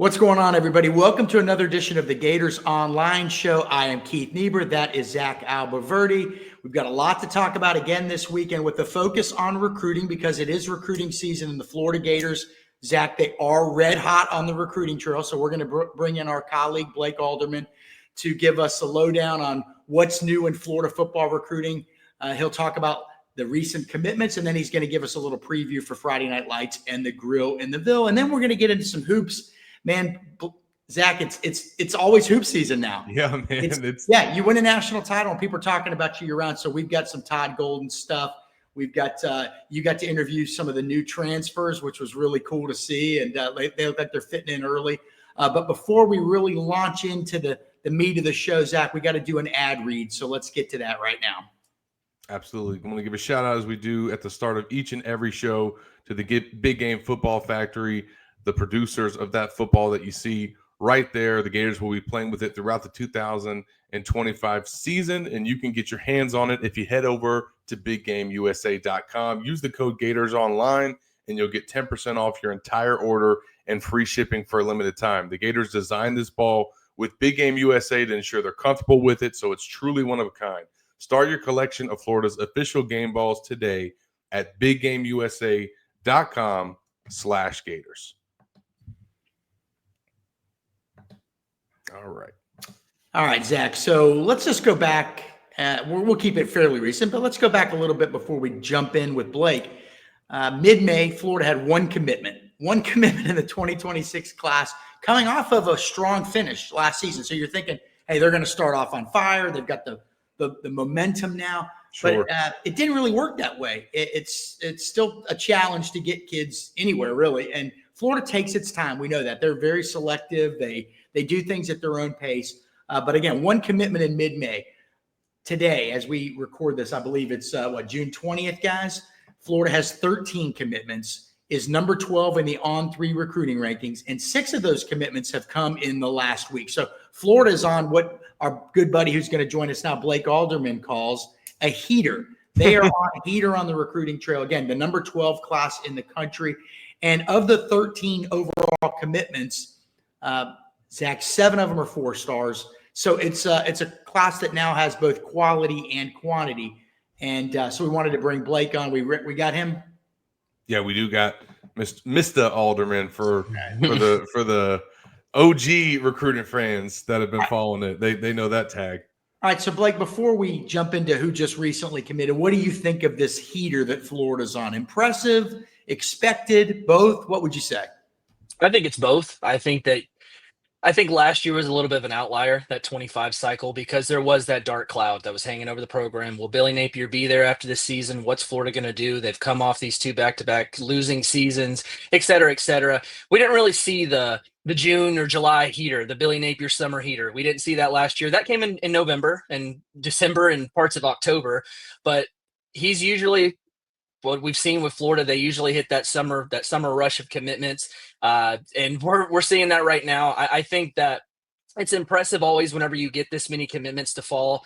What's going on, everybody? Welcome to another edition of the Gators Online Show. I am Keith Niebuhr. That is Zach Alberverdi. We've got a lot to talk about again this weekend with the focus on recruiting because it is recruiting season in the Florida Gators. Zach, they are red hot on the recruiting trail, so we're going to bring in our colleague, Blake Alderman, to give us a lowdown on what's new in Florida football recruiting. He'll talk about the recent commitments, and then he's going to give us a little preview for Friday Night Lights and the Grill in the Ville. And then we're going to get into some hoops. Man, Zach, it's always hoop season now. Yeah, man. Yeah, you win a national title and people are talking about you year-round. So we've got some Todd Golden stuff. We've got you got to interview some of the new transfers, which was really cool to see, and they look like they're fitting in early. But before we really launch into the meat of the show, Zach, we got to do an ad read. So let's get to that right now. Absolutely. I'm going to give a shout out, as we do at the start of each and every show, to the Big Game Football Factory, the producers of that football that you see right there. The Gators will be playing with it throughout the 2025 season, and you can get your hands on it if you head over to BigGameUSA.com. Use the code Gators Online, and you'll get 10% off your entire order and free shipping for a limited time. The Gators designed this ball with Big Game USA to ensure they're comfortable with it, so it's truly one of a kind. Start your collection of Florida's official game balls today at BigGameUSA.com/Gators. All right, Zach. So let's just go back. We'll keep it fairly recent, but let's go back a little bit before we jump in with Blake. Mid-May, Florida had one commitment in the 2026 class, coming off of a strong finish last season. So you're thinking, hey, they're going to start off on fire. They've got the momentum now. Sure. But it didn't really work that way. It's still a challenge to get kids anywhere, really. And Florida takes its time. We know that. They're very selective. They do things at their own pace. But again, one commitment in mid-May. Today, as we record this, I believe it's, June 20th, guys? Florida has 13 commitments, is number 12 in the On3 recruiting rankings, and 6 of those commitments have come in the last week. So Florida is on what our good buddy who's going to join us now, Blake Alderman, calls a heater. They are on a heater on the recruiting trail. Again, the number 12 class in the country. And of the 13 overall commitments, Zach, 7 of them are 4 stars. So it's a class that now has both quality and quantity. And so we wanted to bring Blake on. We got him. Yeah, we do got Mr. Alderman for the OG recruiting fans that have been following it. They know that tag. All right, so Blake, before we jump into who just recently committed, what do you think of this heater that Florida's on? Impressive, expected, both? What would you say? I think it's both. I think last year was a little bit of an outlier, that 25 cycle, because there was that dark cloud that was hanging over the program. Will Billy Napier be there after this season? What's Florida going to do? They've come off these 2 back-to-back losing seasons, et cetera, et cetera. We didn't really see the June or July heater, the Billy Napier summer heater. We didn't see that last year. That came in November and December and parts of October. But he's usually – what we've seen with Florida, they usually hit that summer rush of commitments. And we're seeing that right now. I think that it's impressive always whenever you get this many commitments to fall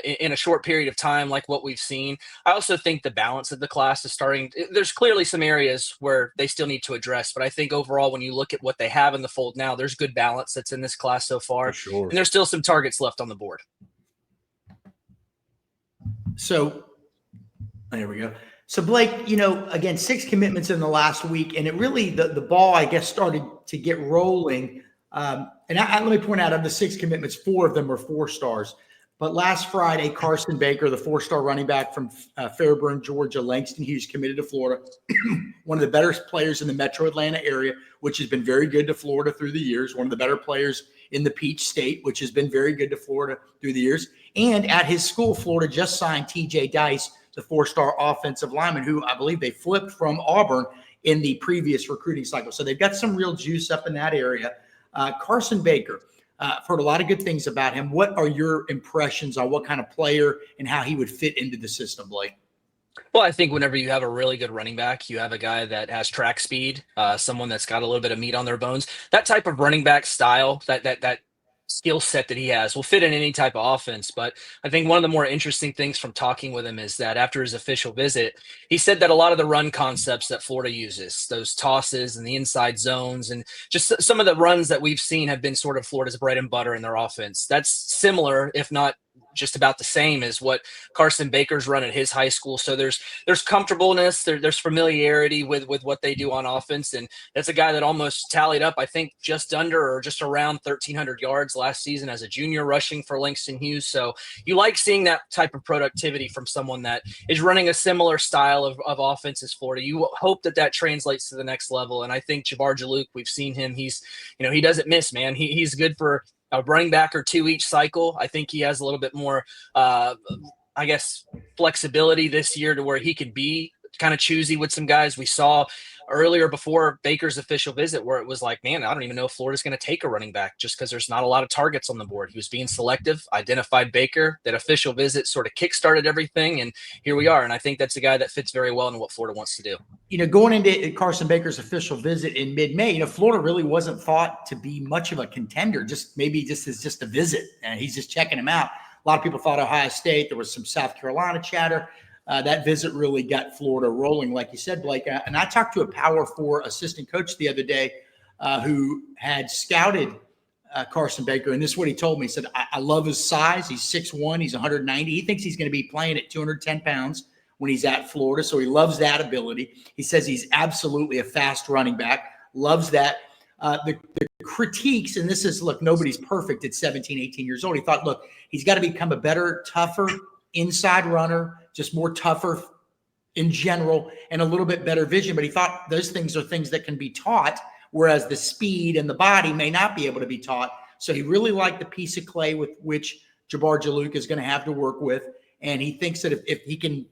in a short period of time, like what we've seen. I also think the balance of the class is starting. There's clearly some areas where they still need to address, but I think overall, when you look at what they have in the fold now, there's good balance that's in this class so far. For sure. And there's still some targets left on the board. So there we go. So, Blake, again, 6 commitments in the last week, and it really, the ball, I guess, started to get rolling. Let me point out, of the 6 commitments, 4 of them are 4 stars. But last Friday, Carson Baker, the 4-star running back from Fairburn, Georgia, Langston Hughes, committed to Florida. One of the better players in the metro Atlanta area, which has been very good to Florida through the years. One of the better players in the Peach State, which has been very good to Florida through the years. And at his school, Florida just signed T.J. Dice, the 4-star offensive lineman, who I believe they flipped from Auburn in the previous recruiting cycle. So they've got some real juice up in that area. Carson Baker, I've heard a lot of good things about him. What are your impressions on what kind of player and how he would fit into the system, Blake? Well, I think whenever you have a really good running back, you have a guy that has track speed, someone that's got a little bit of meat on their bones. That type of running back style, that skill set that he has will fit in any type of offense. But I think one of the more interesting things from talking with him is that after his official visit, he said that a lot of the run concepts that Florida uses, those tosses and the inside zones, and just some of the runs that we've seen have been sort of Florida's bread and butter in their offense. That's similar, if not just about the same as what Carson Baker's run at his high school. So there's comfortableness, there's familiarity with what they do on offense. And that's a guy that almost tallied up, I think, just under or just around 1,300 yards last season as a junior rushing for Langston Hughes. So you like seeing that type of productivity from someone that is running a similar style of offense as Florida. You hope that translates to the next level. And I think Jabbar Jalouk, we've seen him. He's, he doesn't miss, man. He's good for a running back or two each cycle. I think he has a little bit more, flexibility this year to where he could be kind of choosy with some guys. We saw earlier before Baker's official visit where it was like, man, I don't even know if Florida's going to take a running back just because there's not a lot of targets on the board. He was being selective, identified Baker. That official visit sort of kickstarted everything, and here we are. And I think that's a guy that fits very well in what Florida wants to do. Going into Carson Baker's official visit in mid-May, Florida really wasn't thought to be much of a contender, just as a visit. And he's just checking him out. A lot of people thought Ohio State. There was some South Carolina chatter. That visit really got Florida rolling, like you said, Blake. And I talked to a Power 4 assistant coach the other day who had scouted Carson Baker, and this is what he told me. He said, I love his size. He's 6'1", he's 190. He thinks he's going to be playing at 210 pounds when he's at Florida, so he loves that ability. He says he's absolutely a fast running back, loves that. The critiques, and this is, look, nobody's perfect at 17, 18 years old. He thought, look, he's got to become a better, tougher inside runner, just more tougher in general, and a little bit better vision. But he thought those things are things that can be taught, whereas the speed and the body may not be able to be taught. So he really liked the piece of clay with which Jabbar Jalouk is going to have to work with. And he thinks that if he can,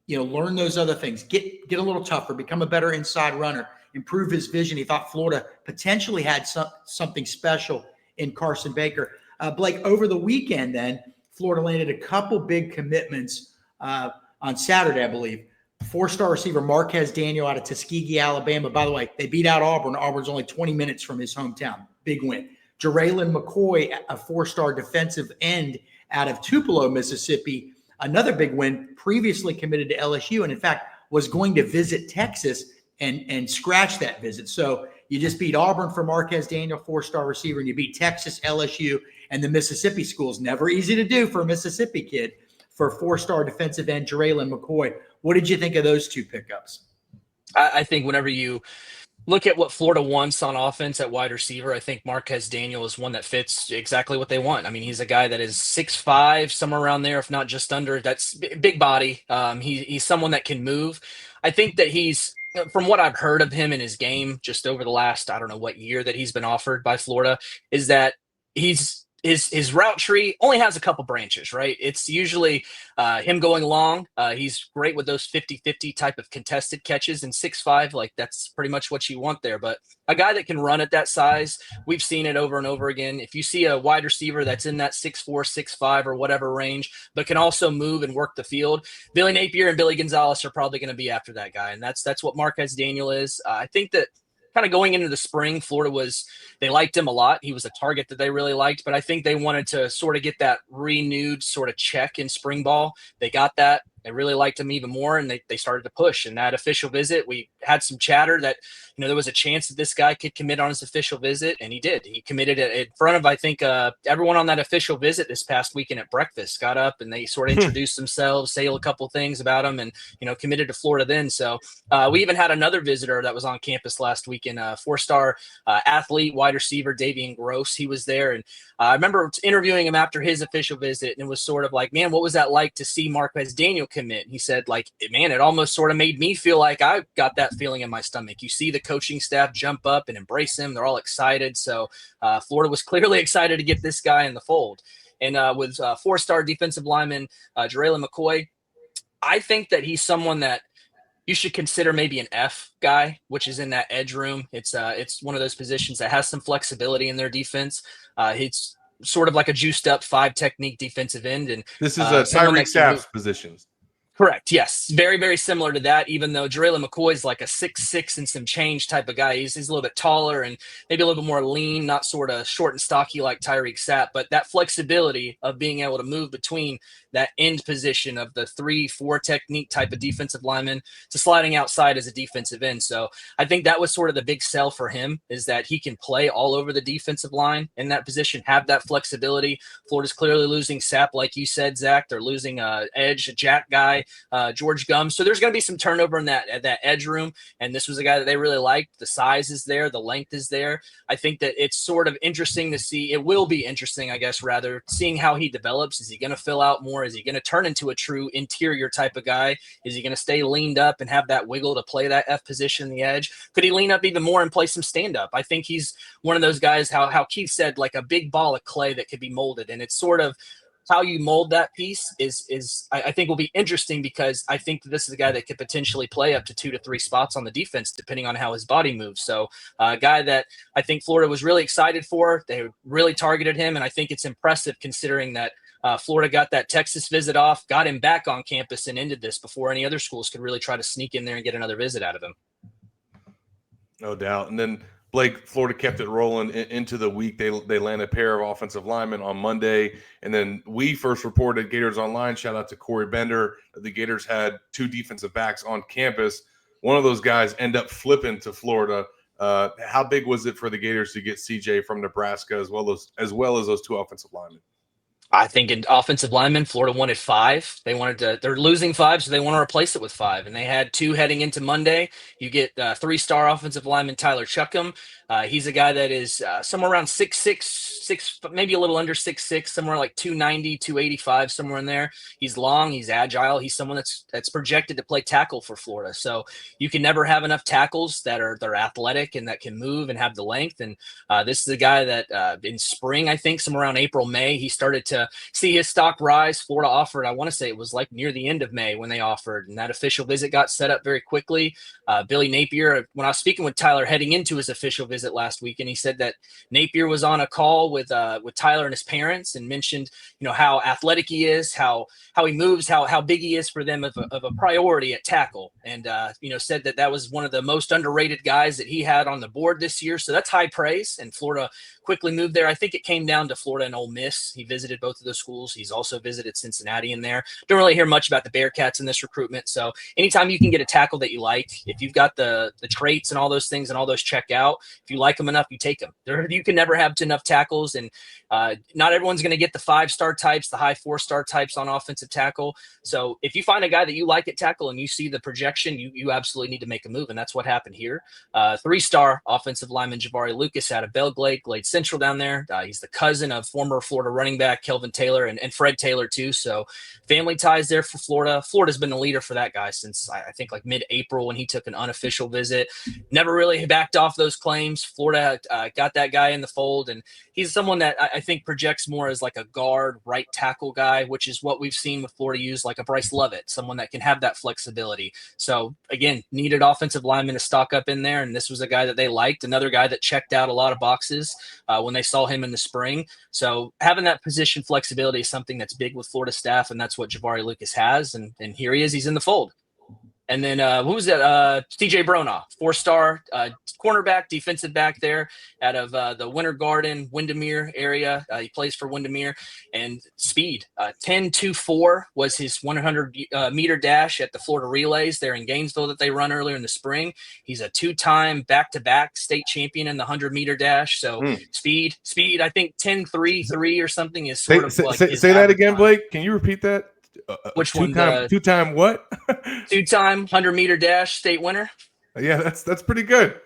learn those other things, get a little tougher, become a better inside runner, improve his vision, he thought Florida potentially had something special in Carson Baker. Blake, over the weekend then, Florida landed a couple big commitments on Saturday, I believe. 4-star receiver Marquez Daniel out of Tuskegee, Alabama. By the way, they beat out Auburn. Auburn's only 20 minutes from his hometown. Big win. Jiraylin McCoy, a 4-star defensive end out of Tupelo, Mississippi. Another big win, previously committed to LSU, and in fact was going to visit Texas and scratch that visit. So you just beat Auburn for Marquez Daniel, 4-star receiver, and you beat Texas, LSU, and the Mississippi schools. Never easy to do for a Mississippi kid. For 4-star defensive end Jiraylin McCoy. What did you think of those two pickups? I think whenever you look at what Florida wants on offense at wide receiver, I think Marquez Daniel is one that fits exactly what they want. I mean, he's a guy that is 6'5", somewhere around there, if not just under. That's big body. He's someone that can move. I think that he's, from what I've heard of him in his game just over the last, I don't know what year that he's been offered by Florida, is that his route tree only has a couple branches, right? It's usually him going long. He's great with those 50-50 type of contested catches, and 6'5", like that's pretty much what you want there. But a guy that can run at that size, we've seen it over and over again. If you see a wide receiver that's in that 6'4", 6'5", or whatever range, but can also move and work the field, Billy Napier and Billy Gonzalez are probably going to be after that guy. And that's what Marquez Daniel is. I think that kind of going into the spring, Florida they liked him a lot. He was a target that they really liked, but I think they wanted to sort of get that renewed sort of check in spring ball. They got that. They really liked him even more, and they started to push. And that official visit, we had some chatter that, there was a chance that this guy could commit on his official visit, and he did. He committed in front of, I think, everyone on that official visit this past weekend at breakfast. Got up and they sort of introduced themselves, say a couple things about him, and, committed to Florida then. So we even had another visitor that was on campus last weekend, 4-star athlete, wide receiver, Davian Gross. He was there, and I remember interviewing him after his official visit, and it was sort of like, man, what was that like to see Marquez Daniel commit? And he said, like, man, it almost sort of made me feel like I got that feeling in my stomach. You see the coaching staff jump up and embrace him. They're all excited. So Florida was clearly excited to get this guy in the fold. And with 4-star defensive lineman Jiraylin McCoy, I think that he's someone that you should consider maybe an F guy, which is in that edge room. It's one of those positions that has some flexibility in their defense. It's sort of like a juiced up 5 technique defensive end. And this is a Tyreek Staff's positions. Correct. Yes. Very, very similar to that, even though Jarrell McCoy is like a 6'6" and some change type of guy. He's a little bit taller and maybe a little bit more lean, not sort of short and stocky like Tyreek Sapp, but that flexibility of being able to move between that end position of the 3-4 technique type of defensive lineman to sliding outside as a defensive end. So I think that was sort of the big sell for him, is that he can play all over the defensive line in that position, have that flexibility. Florida's clearly losing Sapp, like you said, Zach. They're losing edge, a jack guy, George Gums. So there's going to be some turnover in that edge room. And this was a guy that they really liked. The size is there. The length is there. I think that it's sort of interesting to see. It will be interesting, I guess, rather, seeing how he develops. Is he going to fill out more? Is he going to turn into a true interior type of guy? Is he going to stay leaned up and have that wiggle to play that F position in the edge? Could he lean up even more and play some stand-up? I think he's one of those guys, how Keith said, like a big ball of clay that could be molded. And it's sort of how you mold that piece is I think will be interesting, because I think that this is a guy that could potentially play up to 2 to 3 spots on the defense, depending on how his body moves. So a guy that I think Florida was really excited for. They really targeted him, and I think it's impressive considering that Florida got that Texas visit off, got him back on campus, and ended this before any other schools could really try to sneak in there and get another visit out of him. No doubt. And then Blake, Florida kept it rolling into the week. They landed a pair of offensive linemen on Monday. And then we first reported, Gators Online, shout out to Corey Bender, the Gators had 2 defensive backs on campus. One of those guys ended up flipping to Florida. How big was it for the Gators to get CJ from Nebraska as well as those 2 offensive linemen? I think in offensive linemen, Florida wanted 5. They're losing 5, so they want to replace it with 5. And they had 2 heading into Monday. You get 3-star offensive lineman Tyler Chuckham. He's a guy that is somewhere around 6'6", maybe a little under 6'6", somewhere like 290, 285, somewhere in there. He's long, he's agile. He's someone that's projected to play tackle for Florida. So you can never have enough tackles they're athletic and that can move and have the length. And this is a guy that in spring, I think somewhere around April, May, he started to see his stock rise. Florida offered, I want to say it was like near the end of May when they offered, and that official visit got set up very quickly. Billy Napier, when I was speaking with Tyler heading into his official visit last week, and he said that Napier was on a call with Tyler and his parents and mentioned, how athletic he is, how he moves, how big he is for them of a priority at tackle. And, said that was one of the most underrated guys that he had on the board this year. So that's high praise, and Florida quickly moved there. I think it came down to Florida and Ole Miss. He visited both of those schools. He's also visited Cincinnati in there. Don't really hear much about the Bearcats in this recruitment. So anytime you can get a tackle that you like, if you've got the traits and all those things and all those check out, if you like them enough, you take them. You can never have enough tackles, and not everyone's going to get the 5-star types, the high 4-star types on offensive tackle. So if you find a guy that you like at tackle and you see the projection, you absolutely need to make a move, and that's what happened here. 3-star offensive lineman Jabari Lucas out of Belglade, Glade Central down there. He's the cousin of former Florida running back Kelvin Taylor and Fred Taylor too. So family ties there for Florida. Florida's been the leader for that guy since I think like mid-April when he took an unofficial visit. Never really backed off those claims. Florida got that guy in the fold, and he's someone that I think projects more as like a guard right tackle guy, which is what we've seen with Florida use, like a Bryce Lovett, someone that can have that flexibility. So again, needed offensive lineman to stock up in there, and this was a guy that they liked, another guy that checked out a lot of boxes when they saw him in the spring. So having that position flexibility is something that's big with Florida staff, and that's what Jabari Lucas has, and here he is. He's in the fold. And then who was that? TJ Bronaugh, 4-star cornerback, defensive back there out of the Winter Garden, Windermere area. He plays for Windermere. And speed, 10.24 was his 100-meter dash at the Florida Relays there in Gainesville that they run earlier in the spring. He's a 2-time back-to-back state champion in the 100-meter dash. So speed, I think 10.33 or something is sort of like say that again, Blake. Can you repeat that? Which one? Two-time what? 2-time 100-meter dash state winner. Yeah, that's pretty good.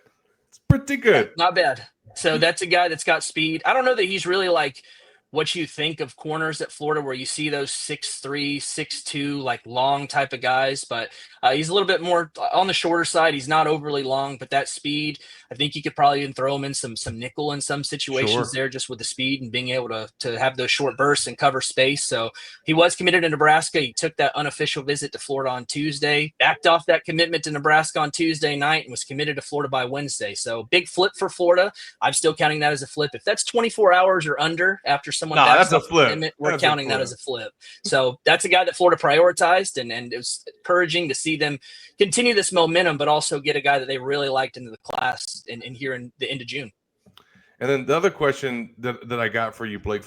It's pretty good. Yeah, not bad. So that's a guy that's got speed. I don't know that he's really like what you think of corners at Florida, where you see those 6'3", 6'2", like long type of guys, but he's a little bit more on the shorter side. He's not overly long, but that speed, I think you could probably even throw him in some nickel in some situations there, just with the speed and being able to have those short bursts and cover space. So he was committed to Nebraska. He took that unofficial visit to Florida on Tuesday, backed off that commitment to Nebraska on Tuesday night, and was committed to Florida by Wednesday. So big flip for Florida. I'm still counting that as a flip. If that's 24 hours or under after someone Nah, backs that's a off flip. commitment, we're That's a counting that flip. as a flip. So that's a guy that Florida prioritized, and it was encouraging to see them continue this momentum, but also get a guy that they really liked into the class and here in the end of June. And then the other question that I got for you, Blake,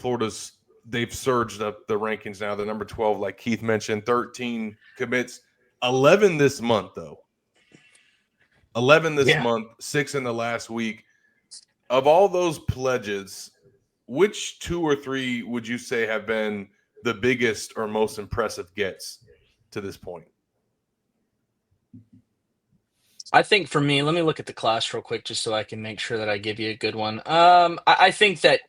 they've surged up the rankings now. They're number 12, like Keith mentioned, 13 commits, 11 this month, though. 11 this month, 6 in the last week. Of all those pledges, which 2 or 3 would you say have been the biggest or most impressive gets to this point? I think for me, let me look at the class real quick just so I can make sure that I give you a good one. I think that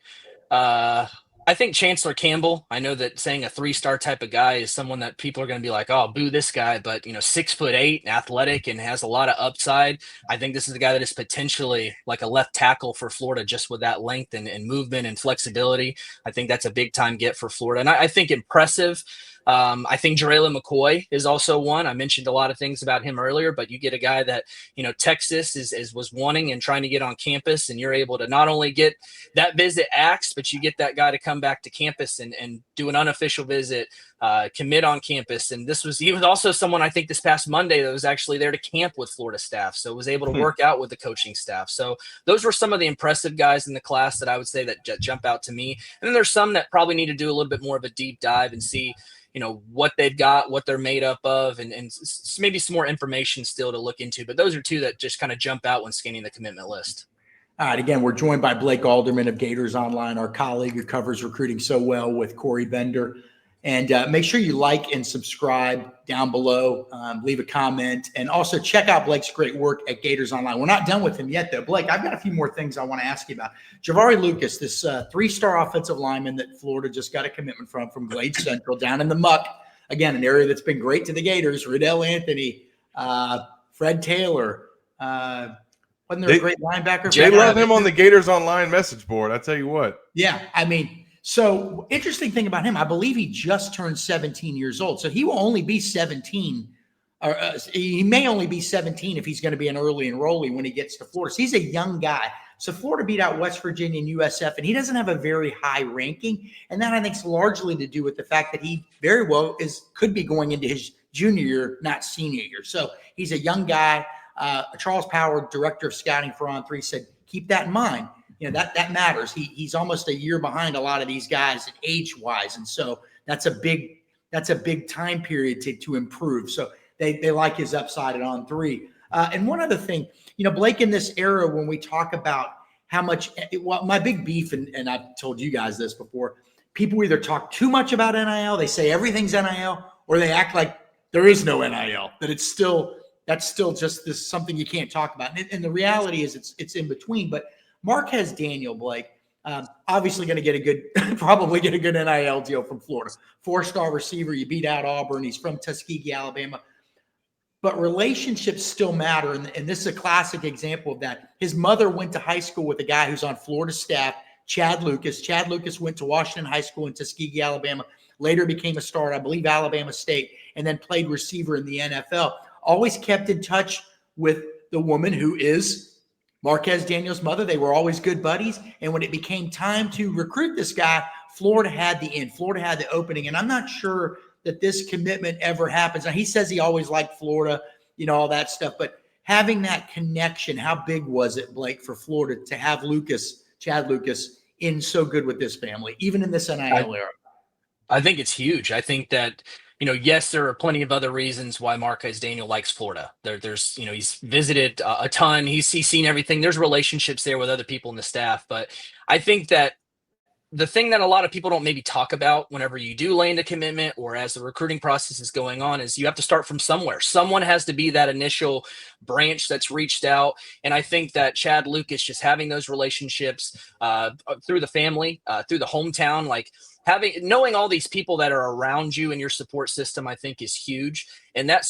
I think Chancellor Campbell, I know that saying a 3-star type of guy is someone that people are going to be like, oh, boo this guy, but 6'8", athletic, and has a lot of upside. I think this is a guy that is potentially like a left tackle for Florida, just with that length and movement and flexibility. I think that's a big time get for Florida. And I think impressive. I think Jarayla McCoy is also one. I mentioned a lot of things about him earlier, but you get a guy that, Texas was wanting and trying to get on campus, and you're able to not only get that visit axed, but you get that guy to come back to campus and do an unofficial visit, commit on campus. And he was also someone, I think, this past Monday that was actually there to camp with Florida staff. So was able to work out with the coaching staff. So those were some of the impressive guys in the class that I would say that jump out to me. And then there's some that probably need to do a little bit more of a deep dive and see, what they've got, what they're made up of, and maybe some more information still to look into. But those are 2 that just kind of jump out when scanning the commitment list. All right. Again, we're joined by Blake Alderman of Gators Online, our colleague who covers recruiting so well with Corey Bender. And make sure you like and subscribe down below. Leave a comment. And also check out Blake's great work at Gators Online. We're not done with him yet, though. Blake, I've got a few more things I want to ask you about. Javari Lucas, this 3-star offensive lineman that Florida just got a commitment from Glade Central down in the muck. Again, an area that's been great to the Gators. Riddell Anthony, Fred Taylor. Wasn't there a great linebacker? They love him on the Gators Online message board. I tell you what. Yeah, so interesting thing about him, I believe he just turned 17 years old. So he will only be 17, or he may only be 17 if he's going to be an early enrollee when he gets to Florida. So he's a young guy. So Florida beat out West Virginia and USF, and he doesn't have a very high ranking. And that, I think, is largely to do with the fact that he very well could be going into his junior year, not senior year. So he's a young guy. Charles Power, director of scouting for On3, said, keep that in mind. That matters. He's almost a year behind a lot of these guys age-wise, and so that's a big time period to improve. So they like his upside at On3. And one other thing, Blake, in this era when we talk about how much, my big beef, and I've told you guys this before, people either talk too much about NIL, they say everything's NIL, or they act like there is no NIL, that that's still just this something you can't talk about. And the reality is it's in between. But Marquez Daniel, Blake, obviously going to probably get a good NIL deal from Florida. 4-star receiver, you beat out Auburn. He's from Tuskegee, Alabama. But relationships still matter, and this is a classic example of that. His mother went to high school with a guy who's on Florida staff, Chad Lucas. Chad Lucas went to Washington High School in Tuskegee, Alabama, later became a star at, I believe, Alabama State, and then played receiver in the NFL. Always kept in touch with the woman who is Marquez Daniel's mother. They were always good buddies. And when it became time to recruit this guy, Florida had the in. Florida had the opening. And I'm not sure that this commitment ever happens. Now, he says he always liked Florida, all that stuff. But having that connection, how big was it, Blake, for Florida to have Chad Lucas, in so good with this family, even in this NIL era? I think it's huge. I think that yes, there are plenty of other reasons why Marquez Daniel likes Florida. There's, he's visited a ton. He's seen everything. There's relationships there with other people in the staff. But I think that the thing that a lot of people don't maybe talk about whenever you do land a commitment or as the recruiting process is going on is you have to start from somewhere. Someone has to be that initial branch that's reached out. And I think that Chad Lucas, just having those relationships through the family, through the hometown, knowing all these people that are around you in your support system, I think is huge. And that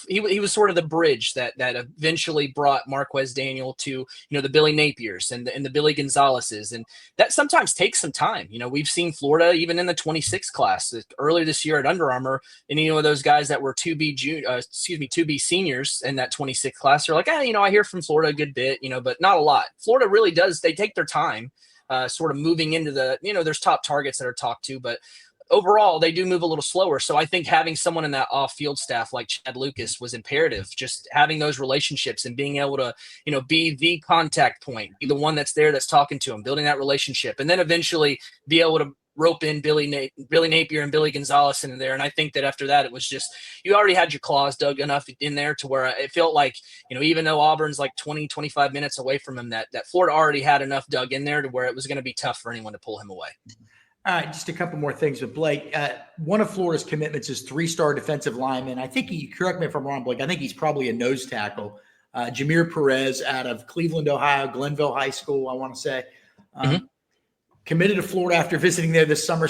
he was sort of the bridge that eventually brought Marquez Daniel to, the Billy Napiers and the Billy Gonzaleses. And that sometimes takes some time. We've seen Florida, even in the 26 class earlier this year at Under Armour, and, those guys that were 2B seniors in that 26 class are like, I hear from Florida a good bit, but not a lot. Florida really does. They take their time. sort of moving into the, there's top targets that are talked to, but overall they do move a little slower. So I think having someone in that off-field staff like Chad Lucas was imperative. Just having those relationships and being able to, be the contact point, be the one that's there, that's talking to him, building that relationship, and then eventually be able to rope in Billy Napier and Billy Gonzalez in there. And I think that after that, it was just, you already had your claws dug enough in there to where it felt like, even though Auburn's like 20, 25 minutes away from him, that Florida already had enough dug in there to where it was going to be tough for anyone to pull him away. All right, just a couple more things with Blake. One of Florida's commitments is 3-star defensive lineman. I think correct me if I'm wrong, Blake, I think he's probably a nose tackle. Jir Perez out of Cleveland, Ohio, Glenville High School, I want to say. Committed to Florida after visiting there this summer,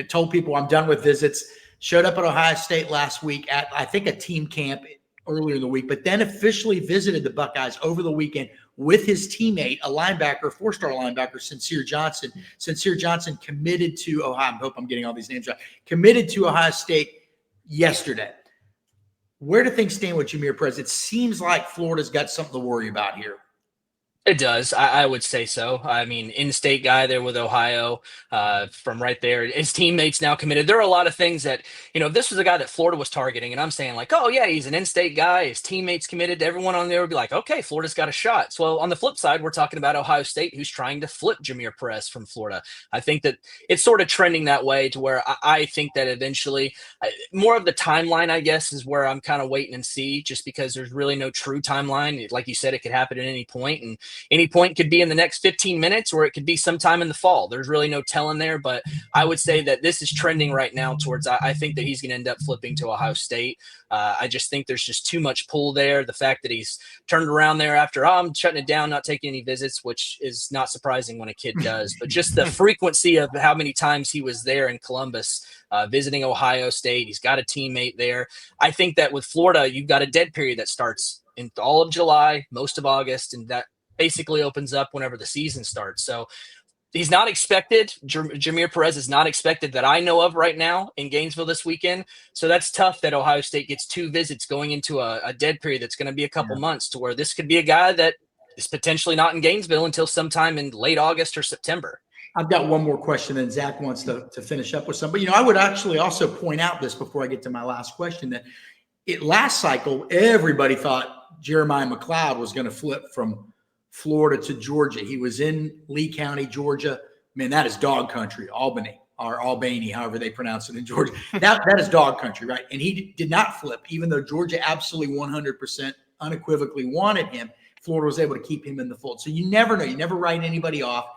told people I'm done with visits, showed up at Ohio State last week at, I think, a team camp earlier in the week, but then officially visited the Buckeyes over the weekend with his teammate, a linebacker, 4-star linebacker, Sincere Johnson. Sincere Johnson committed to Ohio. I hope I'm getting all these names right. Committed to Ohio State yesterday. Where do things stand with Jir Perez? It seems like Florida's got something to worry about here. It does. I would say so. I mean, in-state guy there with Ohio from right there. His teammates now committed. There are a lot of things that, if this was a guy that Florida was targeting, and I'm saying like, oh, yeah, he's an in-state guy. His teammates committed. Everyone on there would be like, okay, Florida's got a shot. So on the flip side, we're talking about Ohio State, who's trying to flip Jir Perez from Florida. I think that it's sort of trending that way to where I think that eventually more of the timeline, I guess, is where I'm kind of waiting and see, just because there's really no true timeline. Like you said, it could happen at any point, and any point could be in the next 15 minutes, or it could be sometime in the fall. There's really no telling there, but I would say that this is trending right now towards, I think that he's going to end up flipping to Ohio State. I just think there's just too much pull there. The fact that he's turned around there after, I'm shutting it down, not taking any visits, which is not surprising when a kid does, but just the frequency of how many times he was there in Columbus, visiting Ohio State. He's got a teammate there. I think that with Florida, you've got a dead period that starts in all of July, most of August, and that basically opens up whenever the season starts. So he's not expected. Jir Perez is not expected that I know of right now in Gainesville this weekend. So that's tough that Ohio State gets 2 visits going into a dead period that's going to be a couple months, to where this could be a guy that is potentially not in Gainesville until sometime in late August or September. I've got one more question, and Zach wants to finish up with some. But, I would actually also point out this before I get to my last question, that last cycle, everybody thought Jeremiah Mloud was going to flip from Florida to Georgia. He was in Lee County, Georgia. Man, that is dog country. Albany, or Albany, however they pronounce it in Georgia. That is dog country, right? And he did not flip, even though Georgia absolutely 100% unequivocally wanted him. Florida was able to keep him in the fold. So you never know. You never write anybody off.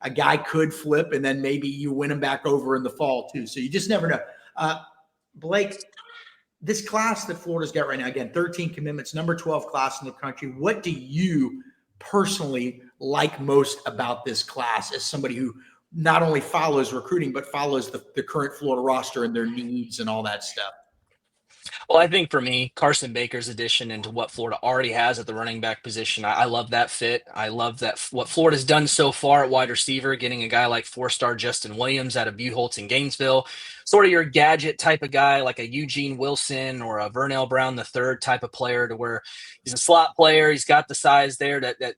A guy could flip, and then maybe you win him back over in the fall too. So you just never know. Blake, this class that Florida's got right now, again, 13 commitments, number 12 class in the country. What do you personally like most about this class as somebody who not only follows recruiting, but follows the current Florida roster and their needs and all that stuff? Well, I think for me, Carson Baker's addition into what Florida already has at the running back position, I love that fit. I love that what Florida's done so far at wide receiver, getting a guy like 4-star Justin Williams out of Buchholz in Gainesville, sort of your gadget type of guy, like a Eugene Wilson or a Vernell Brown III type of player, to where he's a slot player. He's got the size there that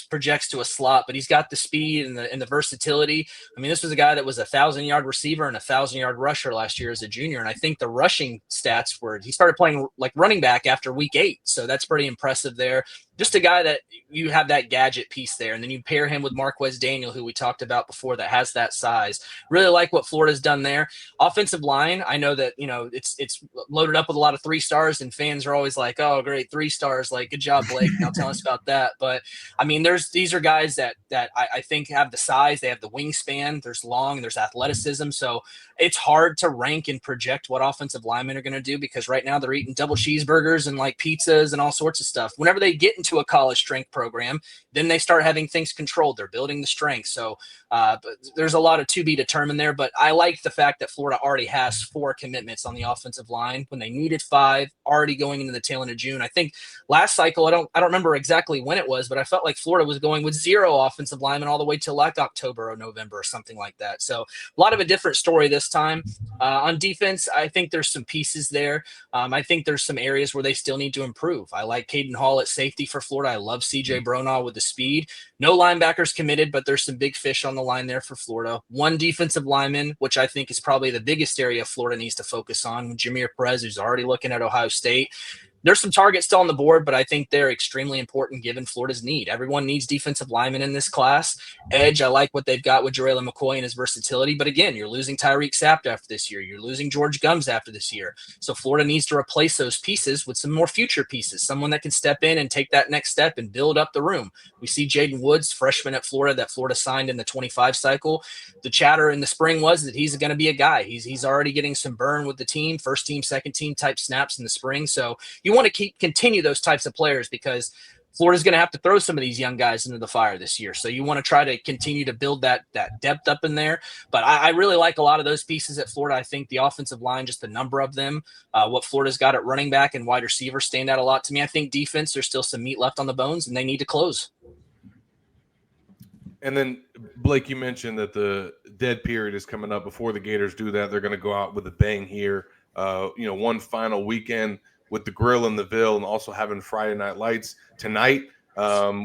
projects to a slot, but he's got the speed and the versatility. I mean, this was a guy that was 1,000-yard receiver and 1,000-yard rusher last year as a junior. And I think the rushing stats were, he started playing like running back after week 8. So that's pretty impressive there. Just a guy that you have that gadget piece there. And then you pair him with Marquez Daniel, who we talked about before, that has that size. Really like what Florida's done there. Offensive line, I know that, it's loaded up with a lot of 3-stars, and fans are always like, oh, great, 3 stars. Like, good job, Blake. Now tell us about that. But I mean, these are guys that I think have the size, they have the wingspan, there's athleticism. So it's hard to rank and project what offensive linemen are going to do, because right now they're eating double cheeseburgers and like pizzas and all sorts of stuff. Whenever they get into a college strength program, then they start having things controlled. They're building the strength. So but there's a lot of to be determined there. But I like the fact that Florida already has 4 commitments on the offensive line when they needed 5, already going into the tail end of June. I think last cycle, I don't remember exactly when it was, but I felt like Florida was going with 0 offensive linemen all the way till like October or November or something like that. So a lot of a different story this time. On defense, I think there's some pieces there. I think there's some areas where they still need to improve. I like Caden Hall at safety for for Florida. I love CJ Bronaugh with the speed. No linebackers committed, but there's some big fish on the line there for Florida. One defensive lineman, which I think is probably the biggest area Florida needs to focus on, Jir Perez, who's already looking at Ohio State. There's some targets still on the board, but I think they're extremely important given Florida's need. Everyone needs defensive linemen in this class. Edge, I like what they've got with Jarrell McCoy and his versatility. But again, you're losing Tyreek Sapp after this year. You're losing George Gums after this year. So Florida needs to replace those pieces with some more future pieces, someone that can step in and take that next step and build up the room. We see Jaden Woods, freshman at Florida, that Florida signed in the 25 cycle. The chatter in the spring was that he's going to be a guy. He's already getting some burn with the team, first team, second team type snaps in the spring. So you want to continue those types of players because Florida's going to have to throw some of these young guys into the fire this year. So you want to try to continue to build that depth up in there. But I really like a lot of those pieces at Florida. I think the offensive line, just the number of them, what Florida's got at running back and wide receiver stand out a lot to me. I think defense, there's still some meat left on the bones and they need to close. And then, Blake, you mentioned that the dead period is coming up. Before the Gators do that, they're going to go out with a bang here. One final weekend with the Grill in the Ville and also having Friday Night Lights tonight,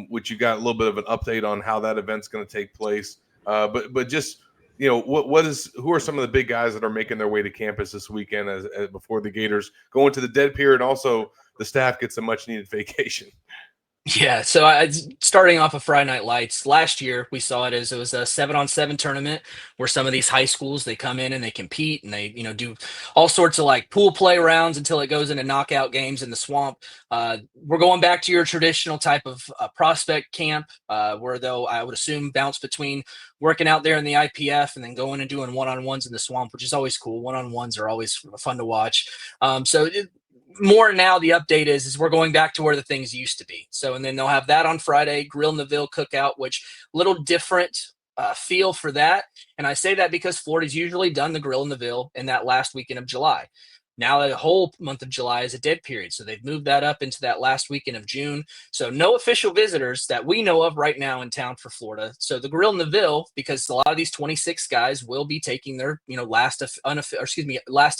which you got a little bit of an update on how that event's going to take place. But just, who are some of the big guys that are making their way to campus this weekend as before the Gators go into the dead period? And also the staff gets a much needed vacation. Yeah, so starting off of Friday Night Lights, last year we saw it as it was a 7-on-7 tournament where some of these high schools, they come in and they compete and they, do all sorts of like pool play rounds until it goes into knockout games in the swamp. We're going back to your traditional type of prospect camp where though I would assume bounce between working out there in the IPF and then going and doing one-on-ones in the swamp, which is always cool. One-on-ones are always fun to watch. More now the update is we're going back to where the things used to be. So, and then they'll have that on Friday, Grill in the Ville cookout, which little different feel for that. And I say that because Florida's usually done the Grill in the Ville in that last weekend of July. Now the whole month of July is a dead period. So they've moved that up into that last weekend of June. So no official visitors that we know of right now in town for Florida. So the Grill in the Ville, because a lot of these 26 guys will be taking their, last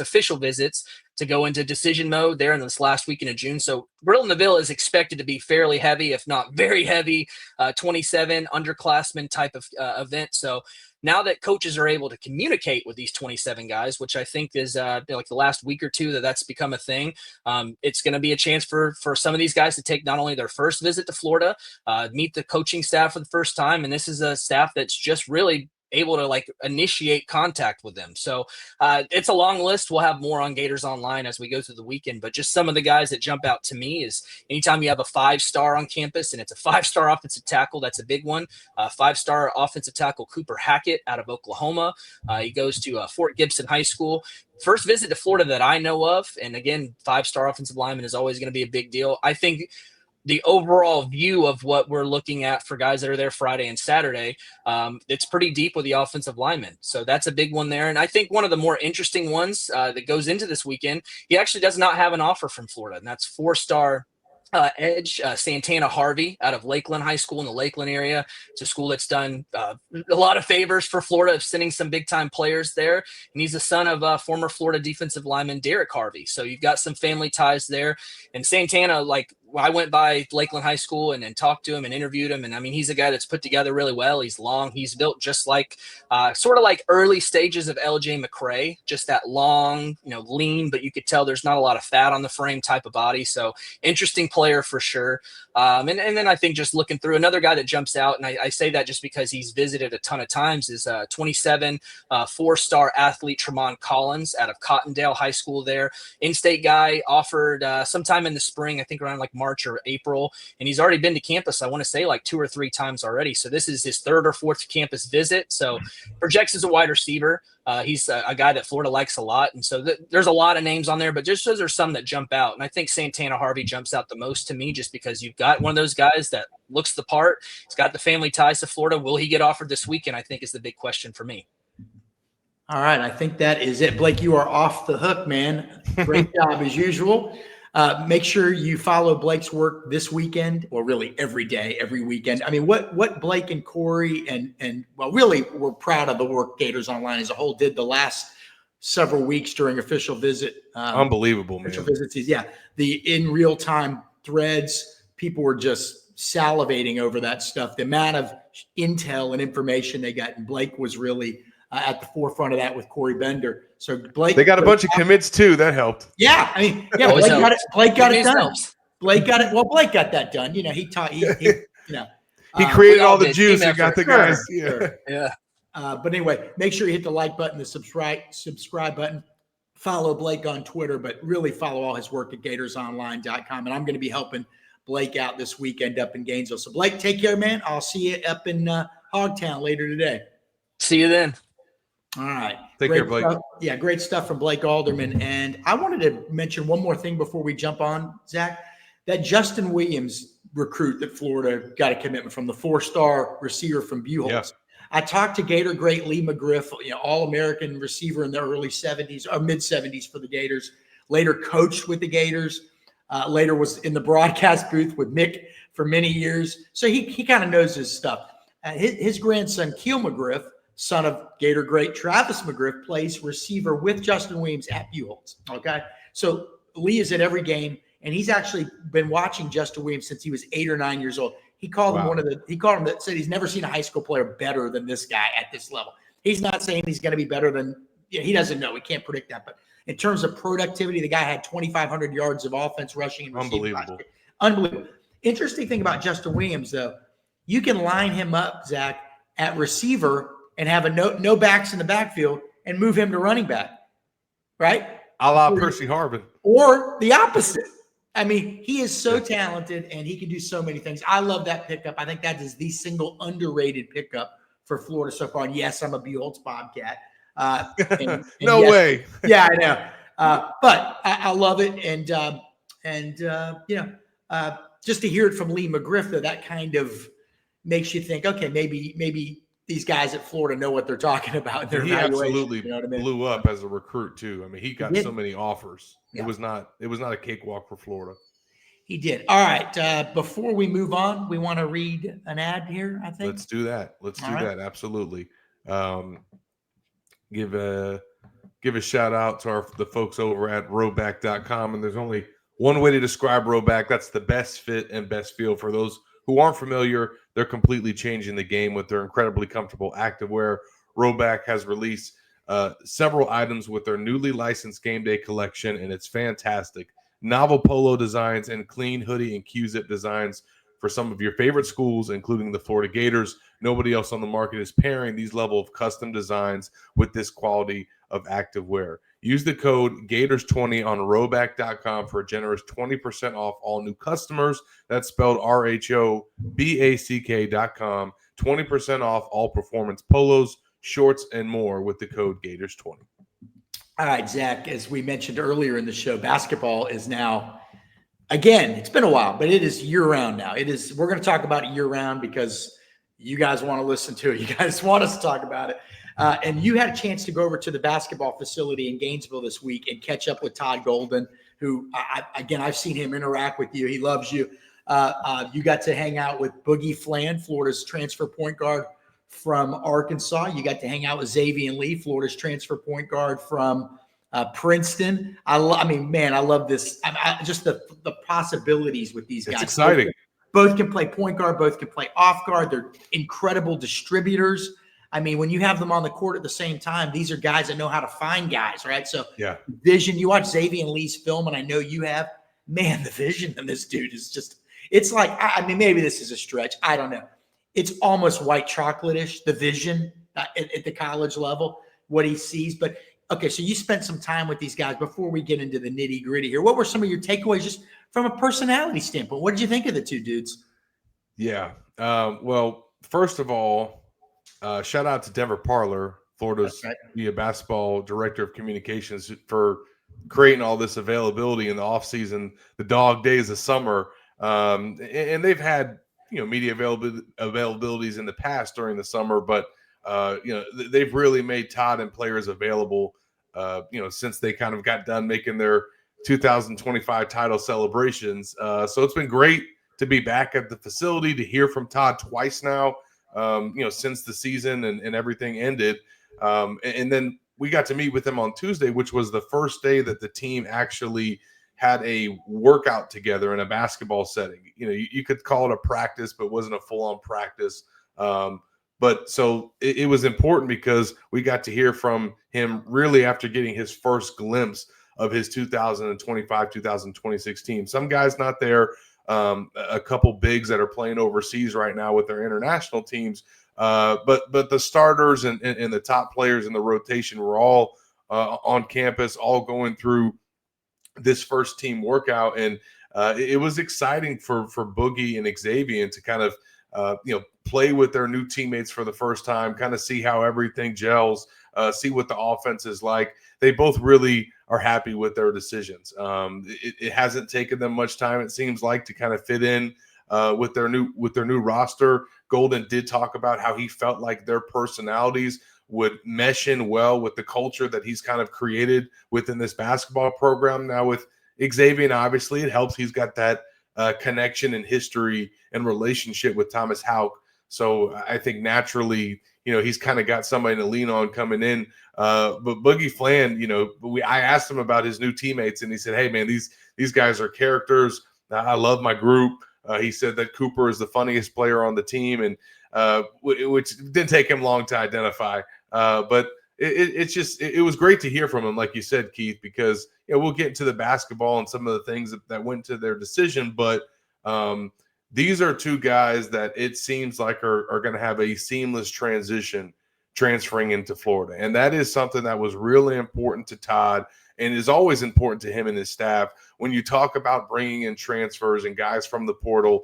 official visits to go into decision mode there in this last weekend of June. So Grill in the Ville is expected to be fairly heavy, if not very heavy, 27 underclassmen type of event. So now that coaches are able to communicate with these 27 guys, which I think is like the last week or two that's become a thing, it's going to be a chance for some of these guys to take not only their first visit to Florida, meet the coaching staff for the first time. And this is a staff that's just really able to initiate contact with them. So it's a long list. We'll have more on Gators Online as we go through the weekend, but just some of the guys that jump out to me is anytime you have a 5-star on campus and it's a 5-star offensive tackle, that's a big one. 5-star offensive tackle Cooper Hackett out of Oklahoma. He goes to Fort Gibson High School. First visit to Florida that I know of. And again, 5-star offensive lineman is always going to be a big deal. I think the overall view of what we're looking at for guys that are there Friday and Saturday, it's pretty deep with the offensive linemen. So that's a big one there. And I think one of the more interesting ones that goes into this weekend, he actually does not have an offer from Florida, and that's 4-star edge Santana Harvey out of Lakeland High School in the Lakeland area. It's a school that's done a lot of favors for Florida of sending some big time players there. And he's the son of former Florida defensive lineman Derek Harvey. So you've got some family ties there. And Santana, I went by Lakeland High School and talked to him and interviewed him. And I mean, he's a guy that's put together really well. He's long. He's built just like sort of like early stages of LJ McCray, just that long, lean, but you could tell there's not a lot of fat on the frame type of body. So interesting player for sure. And then I think just looking through another guy that jumps out, and I say that just because he's visited a ton of times, is 27 4-star athlete Tremont Collins out of Cottondale High School there. In-state guy, offered sometime in the spring, I think around March or April, and he's already been to campus, I want to say 2 or 3 times already. So this is his 3rd or 4th campus visit. So projects as a wide receiver. He's a guy that Florida likes a lot. And so there's a lot of names on there, but just those are some that jump out. And I think Santana Harvey jumps out the most to me just because you've got one of those guys that looks the part. He's got the family ties to Florida. Will he get offered this weekend? I think is the big question for me. All right. I think that is it. Blake, you are off the hook, man. Great job as usual. Make sure you follow Blake's work this weekend, or really every day, every weekend. I mean, what Blake and Corey and really we're proud of the work Gators Online as a whole did the last several weeks during official visit. Unbelievable, man. Official visits, yeah. The in real time threads, people were just salivating over that stuff. The amount of intel and information they got, and Blake was really at the forefront of that with Corey Bender. So Blake, They got a bunch of commits too. That helped. Yeah, I mean, yeah, Always Blake got it. helps. Blake got Good it news done. helps. Blake got it. Well, Blake got that done. He taught. He He created all all the did. juice Team and got the effort. guys. Sure. Yeah. But anyway, make sure you hit the like button, the subscribe button. Follow Blake on Twitter, but really follow all his work at GatorsOnline.com. And I'm going to be helping Blake out this weekend up in Gainesville. So Blake, take care, man. I'll see you up in Hogtown later today. See you then. All right. Take Great care, Blake. Stuff. Yeah, great stuff from Blake Alderman. And I wanted to mention one more thing before we jump on, Zach. That Justin Williams recruit that Florida got a commitment from, the 4-star receiver from Buchholz. Yeah. I talked to Gator great Lee McGriff, All-American receiver in the early 70s or mid-70s for the Gators. Later coached with the Gators. Later was in the broadcast booth with Mick for many years. So he kind of knows his stuff. His grandson, Keel McGriff, son of Gator great Travis McGriff, plays receiver with Justin Williams at Buchholz. Okay. So Lee is at every game, and he's actually been watching Justin Williams since he was 8 or 9 years old. He called him that said he's never seen a high school player better than this guy at this level. He's not saying he's going to be better than, he doesn't know. We can't predict that. But in terms of productivity, the guy had 2,500 yards of offense rushing and receiving. Unbelievable. Interesting thing about Justin Williams, though, you can line him up, Zach, at receiver and have a no backs in the backfield and move him to running back, right? A la Percy Harvin. Or the opposite. I mean, he is so talented and he can do so many things. I love that pickup. I think that is the single underrated pickup for Florida so far. And yes, I'm a Buchholz Bobcat. No way. Yeah, I know. But I love it. And just to hear it from Lee McGriff, though, that kind of makes you think, okay, maybe these guys at Florida know what they're talking about. He absolutely blew up as a recruit too. I mean, he got so many offers. Yeah. It was not a cakewalk for Florida. He did. All right. Before we move on, we want to read an ad here, I think. Let's do that. That. Absolutely. Give a shout out to the folks over at rowback.com. And there's only one way to describe Rowback. That's the best fit and best feel. For those who aren't familiar, they're completely changing the game with their incredibly comfortable activewear. Rowback has released several items with their newly licensed game day collection, and it's fantastic. Novel polo designs and clean hoodie and Q-zip designs for some of your favorite schools, including the Florida Gators. Nobody else on the market is pairing these level of custom designs with this quality of activewear. Use the code Gators20 on rowback.com for a generous 20% off all new customers. That's spelled RHOBACK.com. 20% off all performance polos, shorts, and more with the code Gators20. All right, Zach, as we mentioned earlier in the show, basketball is now, again, it's been a while, but it is year-round now. We're going to talk about it year-round because you guys want to listen to it. You guys want us to talk about it. And you had a chance to go over to the basketball facility in Gainesville this week and catch up with Todd Golden, who, I've seen him interact with you. He loves you. You got to hang out with Boogie Flynn, Florida's transfer point guard from Arkansas. You got to hang out with Xavier Lee, Florida's transfer point guard from Princeton. I love this. Just the possibilities with these guys. It's exciting. Both can play point guard. Both can play off guard. They're incredible distributors. I mean, when you have them on the court at the same time, these are guys that know how to find guys, right? So vision, you watch Xavier Lee's film, and I know you have, man, the vision in this dude is just, it's like, maybe this is a stretch. I don't know. It's almost white chocolate-ish, the vision at the college level, what he sees. But, okay, so you spent some time with these guys before we get into the nitty-gritty here. What were some of your takeaways just from a personality standpoint? What did you think of the two dudes? Yeah. Well, first of all, shout out to Denver Parler, Florida's basketball director of communications, for creating all this availability in the offseason, the dog days of summer. And they've had, media availabilities in the past during the summer, but, they've really made Todd and players available, since they kind of got done making their 2025 title celebrations. So it's been great to be back at the facility, to hear from Todd twice now. Since the season and everything ended. And then we got to meet with him on Tuesday, which was the first day that the team actually had a workout together in a basketball setting. You could call it a practice, but it wasn't a full-on practice. But so it was important because we got to hear from him really after getting his first glimpse of his 2025-2026 team. Some guys not there, a couple bigs that are playing overseas right now with their international teams. But the starters and the top players in the rotation were all on campus, all going through this first team workout. And it was exciting for Boogie and Xavier to kind of play with their new teammates for the first time, kind of see how everything gels, see what the offense is like. They both really are happy with their decisions. It hasn't taken them much time, it seems like, to kind of fit in with their new roster. Golden did talk about how he felt like their personalities would mesh in well with the culture that he's kind of created within this basketball program. Now with Xavier, obviously it helps. He's got that connection and history and relationship with Thomas Houck. So I think naturally, he's kind of got somebody to lean on coming in. But Boogie Flynn, I asked him about his new teammates, and he said, "Hey man, these guys are characters. I love my group." He said that Cooper is the funniest player on the team, and which didn't take him long to identify. But it was great to hear from him, like you said, Keith, because we'll get into the basketball and some of the things that went to their decision, but these are two guys that it seems like are going to have a seamless transition transferring into Florida. And that is something that was really important to Todd and is always important to him and his staff. When you talk about bringing in transfers and guys from the portal,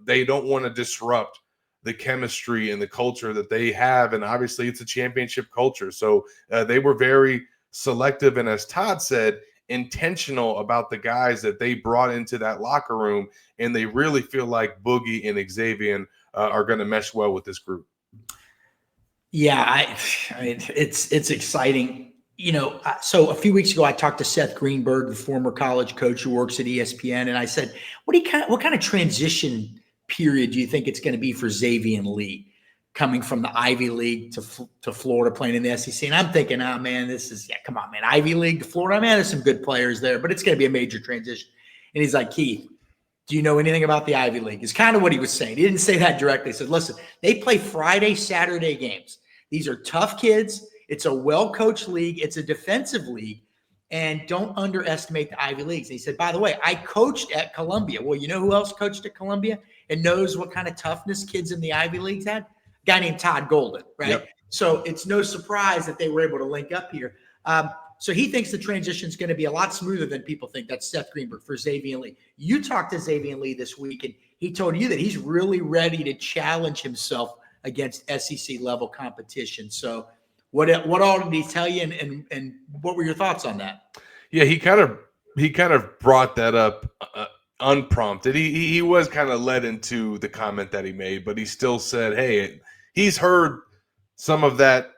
they don't want to disrupt the chemistry and the culture that they have. And obviously it's a championship culture. So they were very selective. And as Todd said, intentional about the guys that they brought into that locker room. And they really feel like Boogie and Xavier are going to mesh well with this group. Yeah, I mean, it's exciting. So a few weeks ago, I talked to Seth Greenberg, the former college coach who works at ESPN, and I said, what kind of transition period do you think it's going to be for Xavier Lee coming from the Ivy League to Florida, playing in the SEC? And I'm thinking, man, come on, man, Ivy League to Florida, man, there's some good players there, but it's going to be a major transition. And he's like, Keith, do you know anything about the Ivy League? Is kind of what he was saying. He didn't say that directly. He said, listen, they play Friday, Saturday games. These are tough kids. It's a well-coached league. It's a defensive league. And don't underestimate the Ivy Leagues. And he said, by the way, I coached at Columbia. Well, you know who else coached at Columbia and knows what kind of toughness kids in the Ivy Leagues had? A guy named Todd Golden, right? Yep. So it's no surprise that they were able to link up here. So he thinks the transition is going to be a lot smoother than people think. That's Seth Greenberg for Xavier Lee. You talked to Xavier Lee this week, and he told you that he's really ready to challenge himself against SEC level competition. So what all did he tell you, and what were your thoughts on that? Yeah, he kind of brought that up unprompted. He was kind of led into the comment that he made, but he still said, hey, he's heard some of that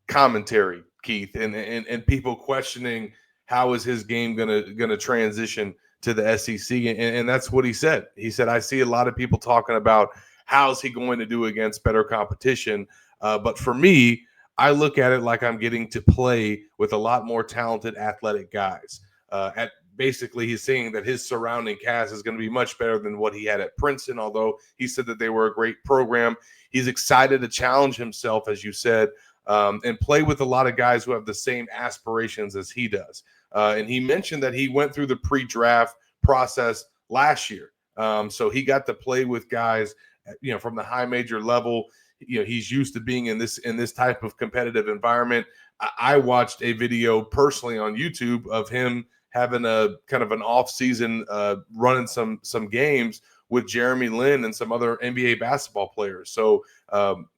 commentary, Keith, and people questioning how is his game gonna transition to the SEC, and that's what he said. He said, I see a lot of people talking about how's he going to do against better competition, but for me, I look at it like I'm getting to play with a lot more talented athletic guys. Basically, he's saying that his surrounding cast is going to be much better than what he had at Princeton, although he said that they were a great program. He's excited to challenge himself, as you said, and play with a lot of guys who have the same aspirations as he does. And he mentioned that he went through the pre-draft process last year. So he got to play with guys, from the high major level. He's used to being in this type of competitive environment. I watched a video personally on YouTube of him having a kind of an off season, running some games with Jeremy Lin and some other NBA basketball players. So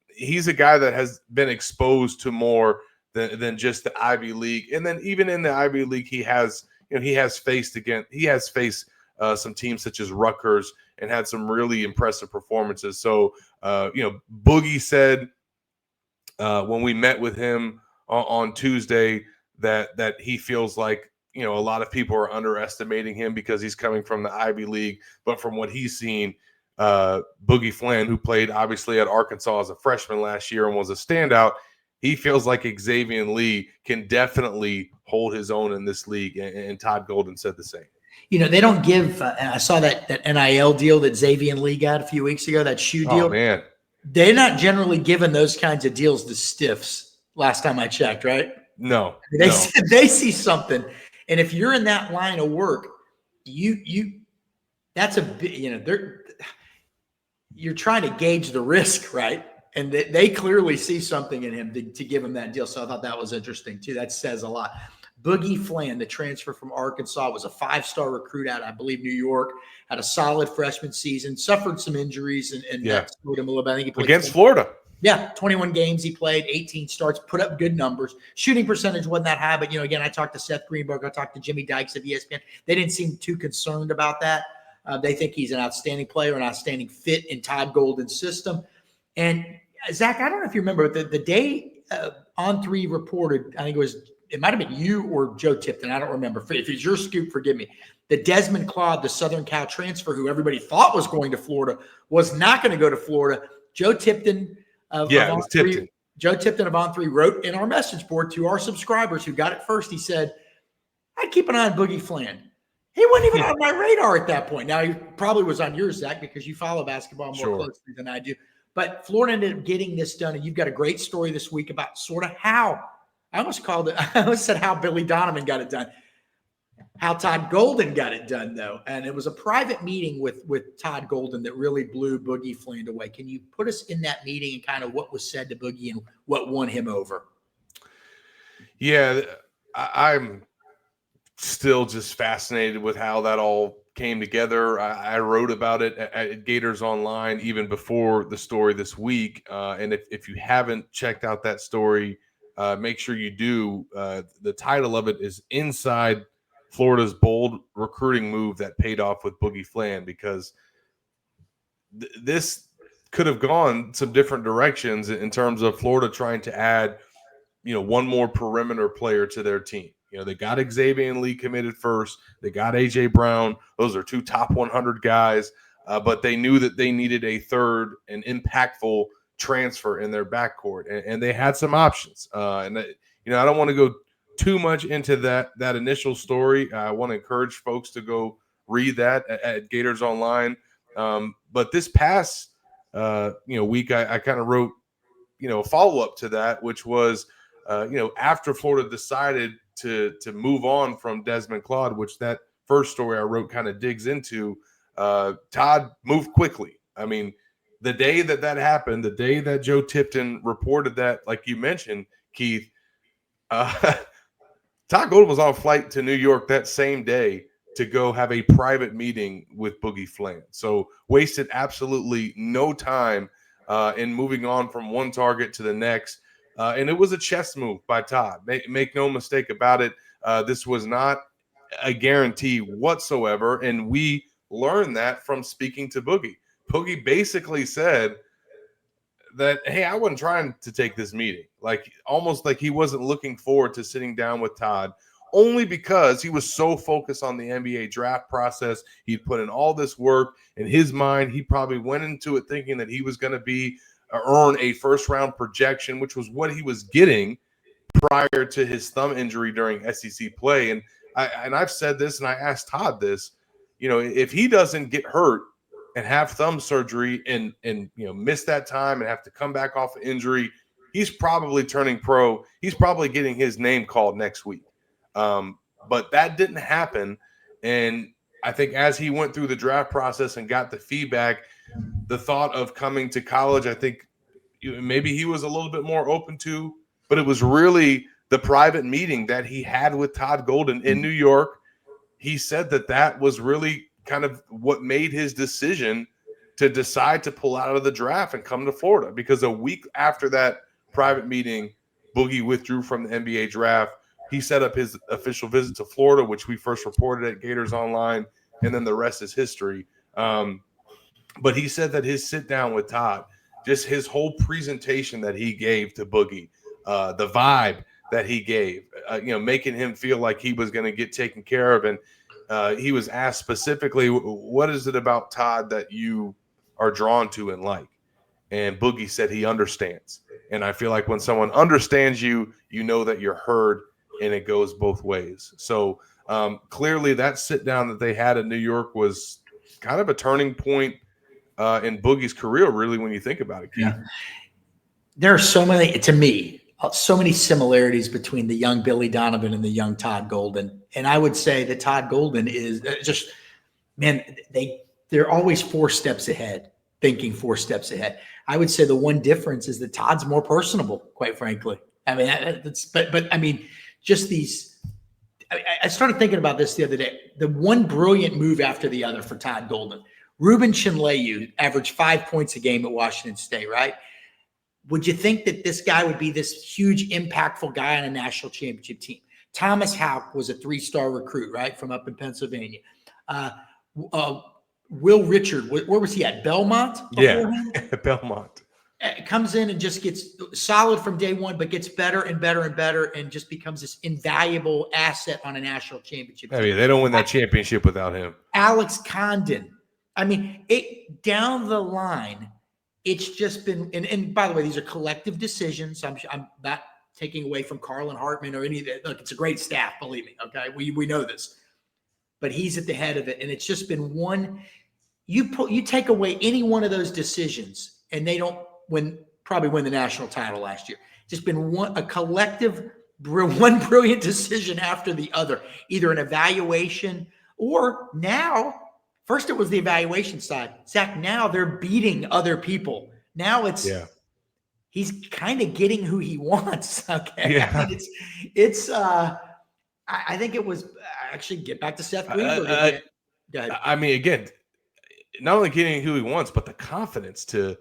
he's a guy that has been exposed to more than just the Ivy League. And then even in the Ivy League, he has faced some teams such as Rutgers and had some really impressive performances. So, Boogie said when we met with him on Tuesday that he feels like, a lot of people are underestimating him because he's coming from the Ivy League. But from what he's seen, Boogie Flynn, who played obviously at Arkansas as a freshman last year and was a standout, he feels like Xavier Lee can definitely hold his own in this league. And Todd Golden said the same. They don't give. I saw that NIL deal that Xavier Lee got a few weeks ago. That shoe deal. Oh man, they're not generally giving those kinds of deals to stiffs. Last time I checked, right? No, they see something, and if you're in that line of work, that's a bit. You're trying to gauge the risk, right? And they clearly see something in him to give him that deal. So I thought that was interesting too. That says a lot. Boogie Flynn, the transfer from Arkansas, was a 5-star recruit out, I believe, New York, had a solid freshman season, suffered some injuries, and that slowed him a little bit. I think he played against Florida. Yeah, 21 games he played, 18 starts, put up good numbers. Shooting percentage wasn't that high, but, again, I talked to Seth Greenberg, I talked to Jimmy Dykes of ESPN. They didn't seem too concerned about that. They think he's an outstanding player, an outstanding fit in Todd Golden's system. And, Zach, I don't know if you remember, the day On3 reported, I think it might have been you or Joe Tipton. I don't remember. If it's your scoop, forgive me. The Desmond Cloud, the Southern Cal transfer, who everybody thought was going to Florida, was not going to go to Florida. Joe Tipton of On3 wrote in our message board to our subscribers who got it first. He said, I'd keep an eye on Boogie Flynn. He wasn't even on my radar at that point. Now, he probably was on yours, Zach, because you follow basketball more closely than I do. But Florida ended up getting this done, and you've got a great story this week about sort of how – I almost said how Billy Donovan got it done. How Todd Golden got it done, though. And it was a private meeting with Todd Golden that really blew Boogie Flynn away. Can you put us in that meeting and kind of what was said to Boogie and what won him over? Yeah, I'm still just fascinated with how that all came together. I wrote about it at Gators Online even before the story this week. And if you haven't checked out that story, make sure you do. The title of it is Inside Florida's Bold Recruiting Move That Paid Off with Boogie Flynn, because this could have gone some different directions in terms of Florida trying to add, one more perimeter player to their team. They got Xavier Lee committed first. They got A.J. Brown. Those are 2 top 100 guys, but they knew that they needed a third and impactful transfer in their backcourt, and they had some options. I don't want to go too much into that initial story. I want to encourage folks to go read that at Gators Online. But this past week, I kind of wrote a follow up to that, which was after Florida decided to move on from Desmond Cloud, which that first story I wrote kind of digs into. Todd moved quickly. I mean, the day that happened, the day that Joe Tipton reported that, like you mentioned, Keith, Todd Golden was on a flight to New York that same day to go have a private meeting with Boogie Flynn. So wasted absolutely no time in moving on from one target to the next. And it was a chess move by Todd. Make no mistake about it. This was not a guarantee whatsoever. And we learned that from speaking to Boogie. Boogie basically said that, hey, I wasn't trying to take this meeting. Almost like he wasn't looking forward to sitting down with Todd, only because he was so focused on the NBA draft process. He'd put in all this work. In his mind, he probably went into it thinking that he was going to earn a first-round projection, which was what he was getting prior to his thumb injury during SEC play. And I've said this, and I asked Todd this, if he doesn't get hurt and have thumb surgery and miss that time and have to come back off of injury, he's probably turning pro. He's probably getting his name called next week. But that didn't happen. And I think as he went through the draft process and got the feedback, the thought of coming to college, I think maybe he was a little bit more open to, but it was really the private meeting that he had with Todd Golden in New York. He said that was really kind of what made his decision to decide to pull out of the draft and come to Florida, because a week after that private meeting, Boogie withdrew from the NBA draft. He set up his official visit to Florida, which we first reported at Gators Online, and then the rest is history. But he said that his sit down with Todd, just his whole presentation that he gave to Boogie, the vibe that he gave, making him feel like he was going to get taken care of. And he was asked specifically, what is it about Todd that you are drawn to and like? And Boogie said he understands. And I feel like when someone understands you, you know that you're heard, and it goes both ways. So Clearly, that sit down that they had in New York was kind of a turning point in Boogie's career, really, when you think about it, Keith. Yeah. There are so many similarities between the young Billy Donovan and the young Todd Golden. And I would say that Todd Golden is just, man, they're always 4 steps ahead, thinking 4 steps ahead. I would say the one difference is that Todd's more personable, quite frankly. I mean, but I mean, just these, I started thinking about this the other day. The one brilliant move after the other for Todd Golden. Ruben Chinleyu averaged 5 points a game at Washington State, right? Would you think that this guy would be this huge, impactful guy on a national championship team? Thomas Houck was a 3-star recruit, right, from up in Pennsylvania. Will Richard, where was he at? Belmont? Yeah, Belmont. Comes in and just gets solid from day one, but gets better and better and better and just becomes this invaluable asset on a national championship team. I mean, they don't win that championship without him. Alex Condon. I mean, down the line, it's just been, and by the way, these are collective decisions. I'm not taking away from Carlin Hartman or any of that. Look, it's a great staff, believe me. Okay, we know this, but he's at the head of it, and it's just been one. You take away any one of those decisions, and they don't probably win the national title last year. Just been one brilliant decision after the other, either an evaluation or now. First, it was the evaluation side. Zach, now they're beating other people. Now he's kind of getting who he wants. Okay. Yeah. I mean, I think it was actually get back to Seth Greenberg. I mean, again, not only getting who he wants, but the confidence to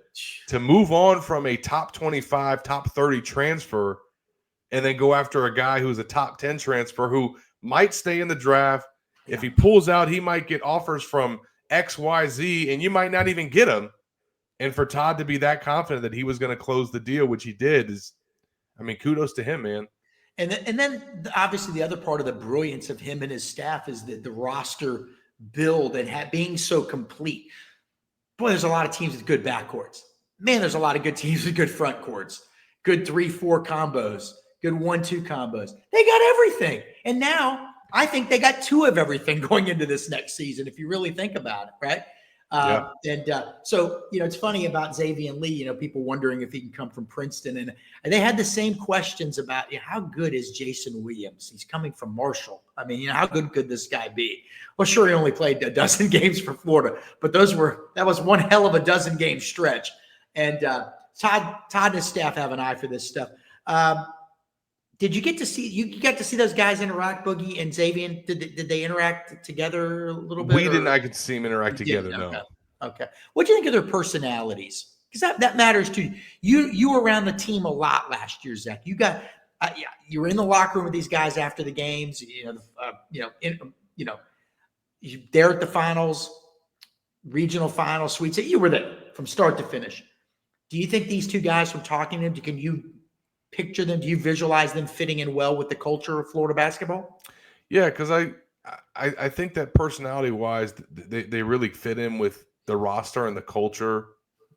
move on from a top 25, top 30 transfer and then go after a guy who's a top 10 transfer who might stay in the draft. If he pulls out, he might get offers from X, Y, Z, and you might not even get him. And for Todd to be that confident that he was going to close the deal, which he did, kudos to him, man. And then obviously the other part of the brilliance of him and his staff is the roster build and being so complete. Boy, there's a lot of teams with good backcourts. Man, there's a lot of good teams with good front courts, good 3-4 combos, good 1-2 combos. They got everything. And now I think they got 2 of everything going into this next season, if you really think about it, right? So, it's funny about Xavier Lee, people wondering if he can come from Princeton. And they had the same questions about how good is Jason Williams? He's coming from Marshall. I mean, how good could this guy be? Well, sure, he only played a dozen games for Florida, but that was one hell of a dozen-game stretch. And Todd and his staff have an eye for this stuff. Did you get to see those guys interact, Boogie and Xavier? Did they interact together a little bit? We didn't. I could see them interact together. No. Okay. What do you think of their personalities? Because that matters too. You were around the team a lot last year, Zach. You were in the locker room with these guys after the games. You there at the finals, regional finals, Sweet. You were there from start to finish. Do you think these 2 guys, from talking to them, can you picture them? Do you visualize them fitting in well with the culture of Florida basketball? Yeah, because I think that personality-wise, they really fit in with the roster and the culture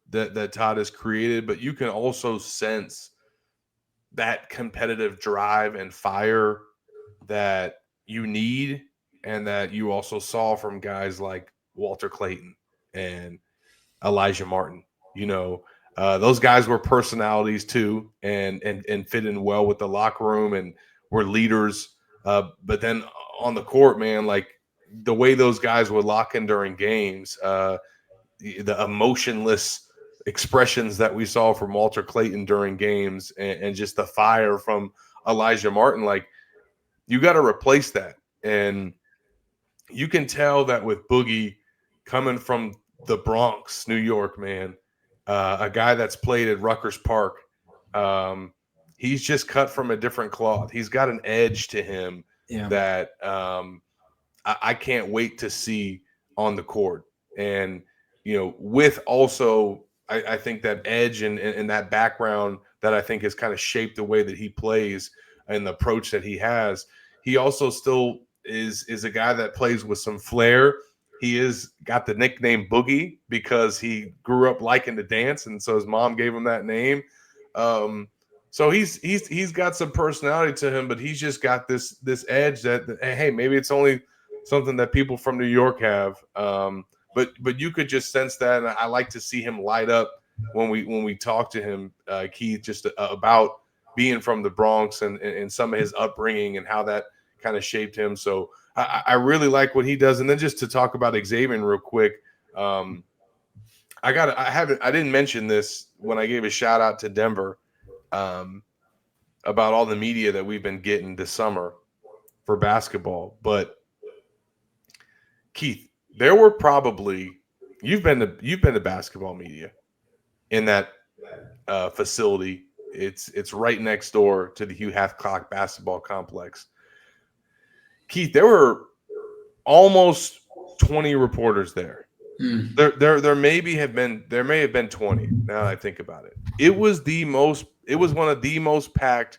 that Todd has created. But you can also sense that competitive drive and fire that you need and that you also saw from guys like Walter Clayton and Elijah Martin. Those guys were personalities too, and fit in well with the locker room and were leaders. But then on the court, man, like the way those guys would lock in during games, the emotionless expressions that we saw from Walter Clayton during games, and just the fire from Elijah Martin, like you got to replace that. And you can tell that with Boogie coming from the Bronx, New York, man. A guy that's played at Rutgers Park. He's just cut from a different cloth. He's got an edge to him that I can't wait to see on the court. And, with also, I think that edge and that background that I think has kind of shaped the way that he plays and the approach that he has. He also still is a guy that plays with some flair. He is got the nickname Boogie because he grew up liking to dance, and so his mom gave him that name. So he's got some personality to him, but he's just got this edge that hey, maybe it's only something that people from New York have. But you could just sense that, and I like to see him light up when we talk to him, Keith, just about being from the Bronx and some of his upbringing and how that kind of shaped him. So I really like what he does. And then just to talk about Xavier real quick, I didn't mention this when I gave a shout out to Denver. About all the media that we've been getting this summer for basketball. But Keith, there were probably you've been to basketball media in that facility. It's right next door to the Hugh Hathcock basketball complex. Keith, there were almost 20 reporters there. There may have been 20. Now that I think about it, it was one of the most packed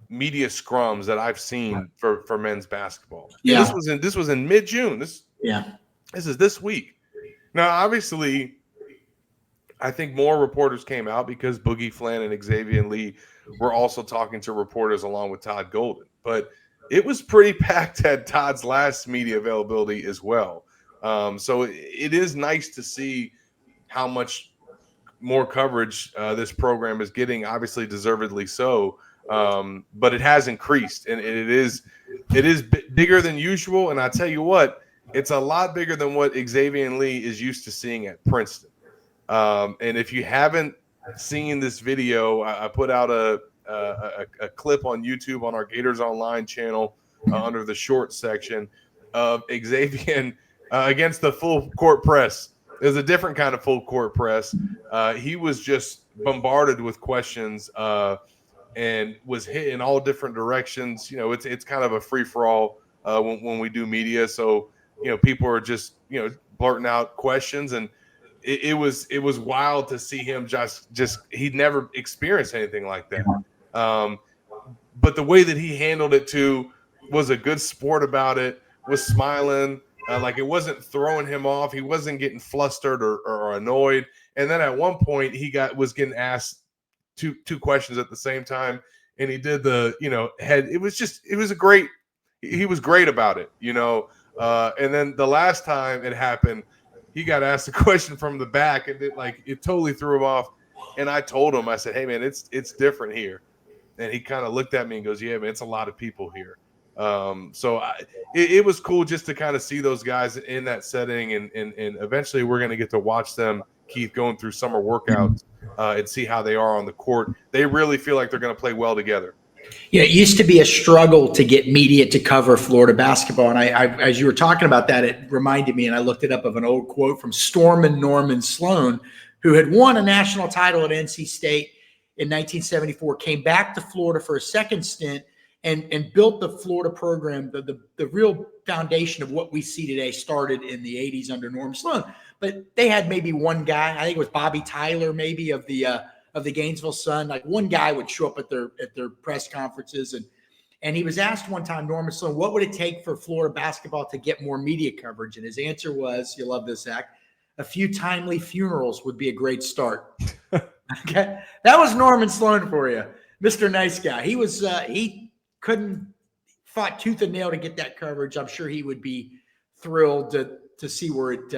media scrums that I've seen for men's basketball. Yeah, this was in mid-June. This is this week. Now, obviously, I think more reporters came out because Boogie Flynn and Xavier Lee were also talking to reporters along with Todd Golden. But it was pretty packed at Todd's last media availability as well. So it is nice to see how much more coverage this program is getting, obviously deservedly so. But it has increased, and it is bigger than usual. And I tell you what, it's a lot bigger than what Xavier Lee is used to seeing at Princeton. And if you haven't seen this video, I put out a clip on YouTube on our Gators Online channel under the shorts section of Xavier against the full court press. There's a different kind of full court press. He was just bombarded with questions and was hit in all different directions. You know, it's kind of a free for all when we do media. So, you know, people are just, you know, blurting out questions, and it was wild to see him just he'd never experienced anything like that. But the way that he handled it too was a good sport about it, was smiling. Like it wasn't throwing him off. He wasn't getting flustered or annoyed. And then at one point he was getting asked two questions at the same time. And he did he was great about it, you know? And then the last time it happened, he got asked a question from the back, and it totally threw him off. And I told him, I said, hey man, it's different here. And he kind of looked at me and goes, yeah, man, it's a lot of people here. So it was cool just to kind of see those guys in that setting, and eventually we're going to get to watch them, Keith, going through summer workouts and see how they are on the court. They really feel like they're going to play well together. Yeah, it used to be a struggle to get media to cover Florida basketball. And I as you were talking about that, it reminded me, and I looked it up, of an old quote from Stormin' Norman Sloan, who had won a national title at NC State in 1974, came back to Florida for a second stint, and built the Florida program. The real foundation of what we see today started in the 80s under Norm Sloan. But they had maybe one guy, I think it was Bobby Tyler, maybe of the Gainesville Sun. Like one guy would show up at their press conferences, and he was asked one time, Norman Sloan, what would it take for Florida basketball to get more media coverage? And his answer was, you'll love this, Zach, a few timely funerals would be a great start. Okay, that was Norman Sloan for you, Mr. Nice Guy. He was he fought tooth and nail to get that coverage. I'm sure he would be thrilled to see where it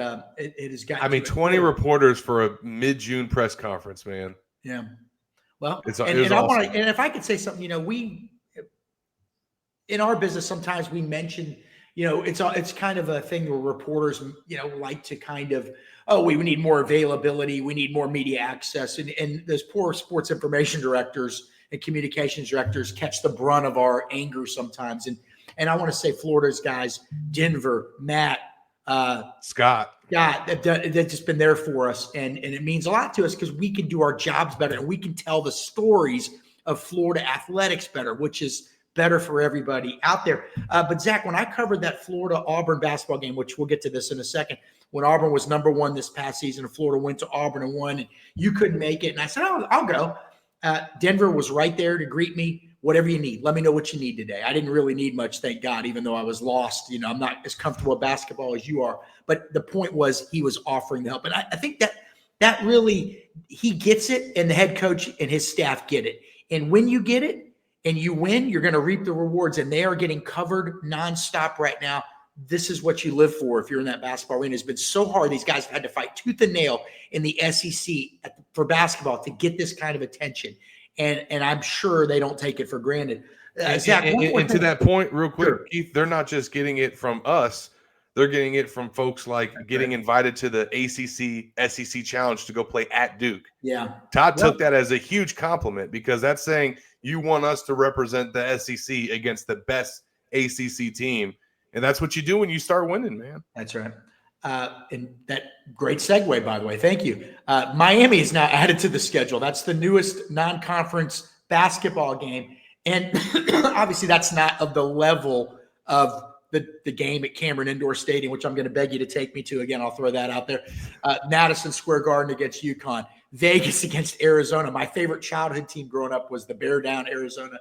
has gotten. I mean, 20 reporters for a mid-June press conference, man. Yeah. Well, it was and awesome. And if I could say something, you know, we in our business sometimes we mention, you know, it's kind of a thing where reporters, you know, like to kind of, we need more availability, we need more media access, and those poor sports information directors and communications directors catch the brunt of our anger sometimes. And I want to say Florida's guys, Denver, Matt, Scott, they've just been there for us, and it means a lot to us because we can do our jobs better, and we can tell the stories of Florida athletics better, which is better for everybody out there. But Zach, when I covered that Florida-Auburn basketball game, which we'll get to this in a second, when Auburn was number one this past season, and Florida went to Auburn and won, and you couldn't make it, and I said, I'll go. Denver was right there to greet me. Whatever you need, let me know what you need today. I didn't really need much, thank God, even though I was lost. You know, I'm not as comfortable with basketball as you are. But the point was he was offering the help. And I think that that really, he gets it, and the head coach and his staff get it. And when you get it and you win, you're going to reap the rewards, and they are getting covered nonstop right now. This is what you live for if you're in that basketball arena. It's been so hard. These guys have had to fight tooth and nail in the SEC for basketball to get this kind of attention. And I'm sure they don't take it for granted. Zach, and to that point, real quick, sure. Keith, they're not just getting it from us. They're getting it from folks like getting invited to the ACC SEC Challenge to go play at Duke. Yeah. Todd took that as a huge compliment because that's saying you want us to represent the SEC against the best ACC team. And that's what you do when you start winning, man. That's right. And that great segue, by the way. Thank you. Miami is now added to the schedule. That's the newest non-conference basketball game. And obviously that's not of the level of the game at Cameron Indoor Stadium, which I'm going to beg you to take me to. Again, I'll throw that out there. Madison Square Garden against UConn. Vegas against Arizona. My favorite childhood team growing up was the Bear Down Arizona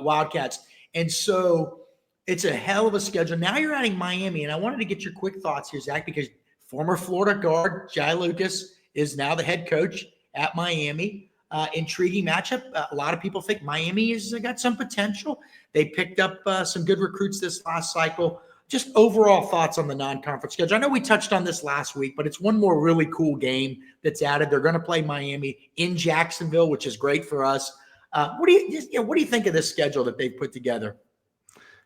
Wildcats. And so it's a hell of a schedule. Now you're adding Miami, and I wanted to get your quick thoughts here, Zach, because former Florida guard Jai Lucas is now the head coach at Miami. Intriguing matchup. A lot of people think Miami has got some potential. They picked up some good recruits this last cycle. Just overall thoughts on the non-conference schedule. I know we touched on this last week, but it's one more really cool game that's added. They're going to play Miami in Jacksonville, which is great for us. What do you think of this schedule that they've put together?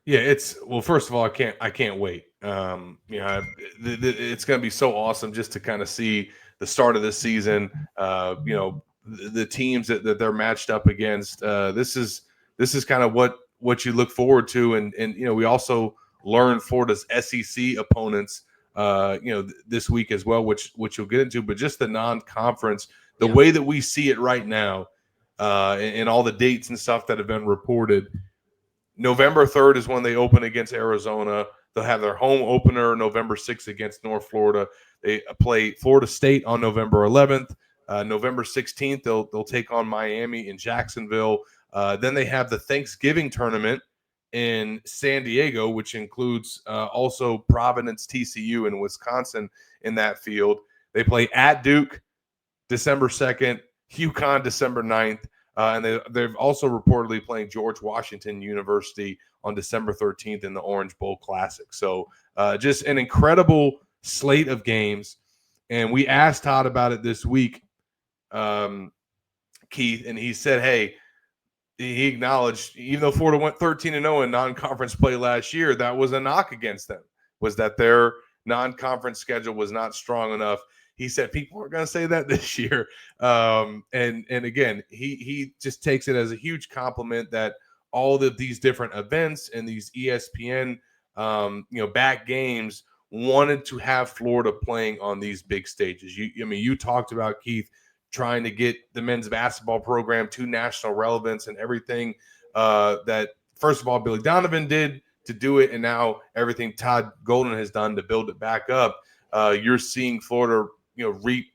Yeah, first of all, I can't wait. It's going to be so awesome just to kind of see the start of this season. The teams that they're matched up against. This is kind of what you look forward to, and we also learn Florida's SEC opponents, this week as well, which you'll get into. But just the non-conference, the way that we see it right now, and all the dates and stuff that have been reported. November 3rd is when they open against Arizona. They'll have their home opener November 6th against North Florida. They play Florida State on November 11th. November 16th, they'll take on Miami in Jacksonville. Then they have the Thanksgiving tournament in San Diego, which includes also Providence, TCU, and Wisconsin in that field. They play at Duke December 2nd, UConn December 9th, and they're also reportedly playing George Washington University on December 13th in the Orange Bowl Classic. So just an incredible slate of games. And we asked Todd about it this week, Keith, and he said, hey, he acknowledged, even though Florida went 13-0 in non-conference play last year, that was a knock against them, was that their non-conference schedule was not strong enough. He said people are going to say that this year. And again, he just takes it as a huge compliment that all of these different events and these ESPN, back games wanted to have Florida playing on these big stages. You talked about, Keith, trying to get the men's basketball program to national relevance and everything that, first of all, Billy Donovan did to do it, and now everything Todd Golden has done to build it back up. You're seeing Florida, reap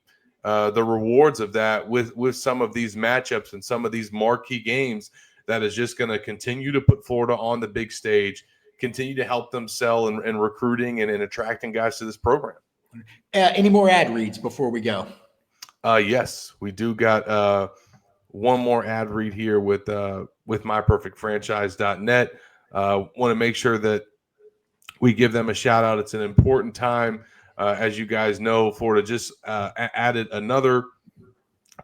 the rewards of that with some of these matchups and some of these marquee games that is just going to continue to put Florida on the big stage, continue to help them sell and recruiting and attracting guys to this program. Any more ad reads before we go? Yes, we do got one more ad read here with myperfectfranchise.net. Want to make sure that we give them a shout out. It's an important time. As you guys know, Florida just added another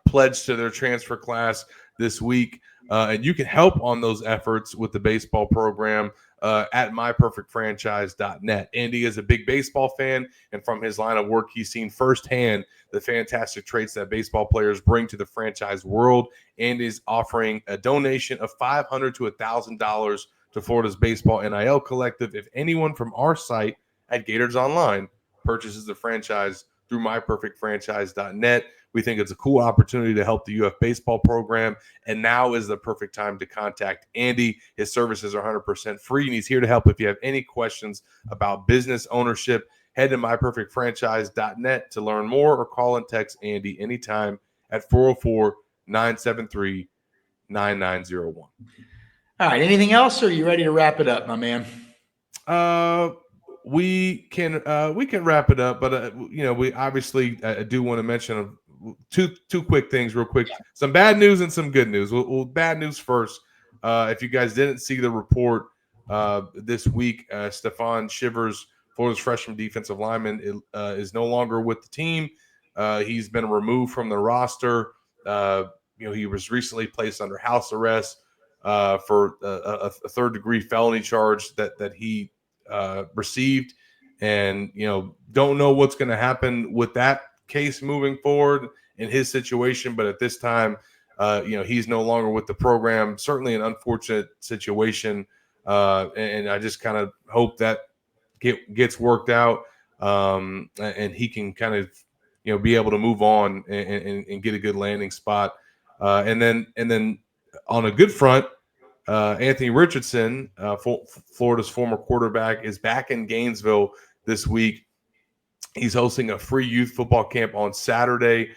pledge to their transfer class this week. And you can help on those efforts with the baseball program at myperfectfranchise.net. Andy is a big baseball fan, and from his line of work, he's seen firsthand the fantastic traits that baseball players bring to the franchise world. Andy's offering a donation of $500 to $1,000 to Florida's Baseball NIL Collective if anyone from our site at Gators Online purchases the franchise through myperfectfranchise.net. We think it's a cool opportunity to help the UF baseball program, and now is the perfect time to contact Andy. His services are 100% free, and he's here to help. If you have any questions about business ownership, head to myperfectfranchise.net to learn more, or call and text Andy anytime at 404-973-9901. All right, anything else, or are you ready to wrap it up, my man? We can wrap it up, but we obviously do want to mention two quick things real quick. Some bad news and some good news. Well, bad news first. If you guys didn't see the report this week, Stefan Shivers, Florida's freshman defensive lineman, is no longer with the team. He's been removed from the roster. He was recently placed under house arrest for a third-degree felony charge that he received. And, don't know what's going to happen with that case moving forward in his situation. But at this time, he's no longer with the program. Certainly an unfortunate situation. And I just kind of hope that gets worked out and he can kind of, be able to move on and get a good landing spot. And then on a good front, Anthony Richardson, Florida's former quarterback, is back in Gainesville this week. He's hosting a free youth football camp on Saturday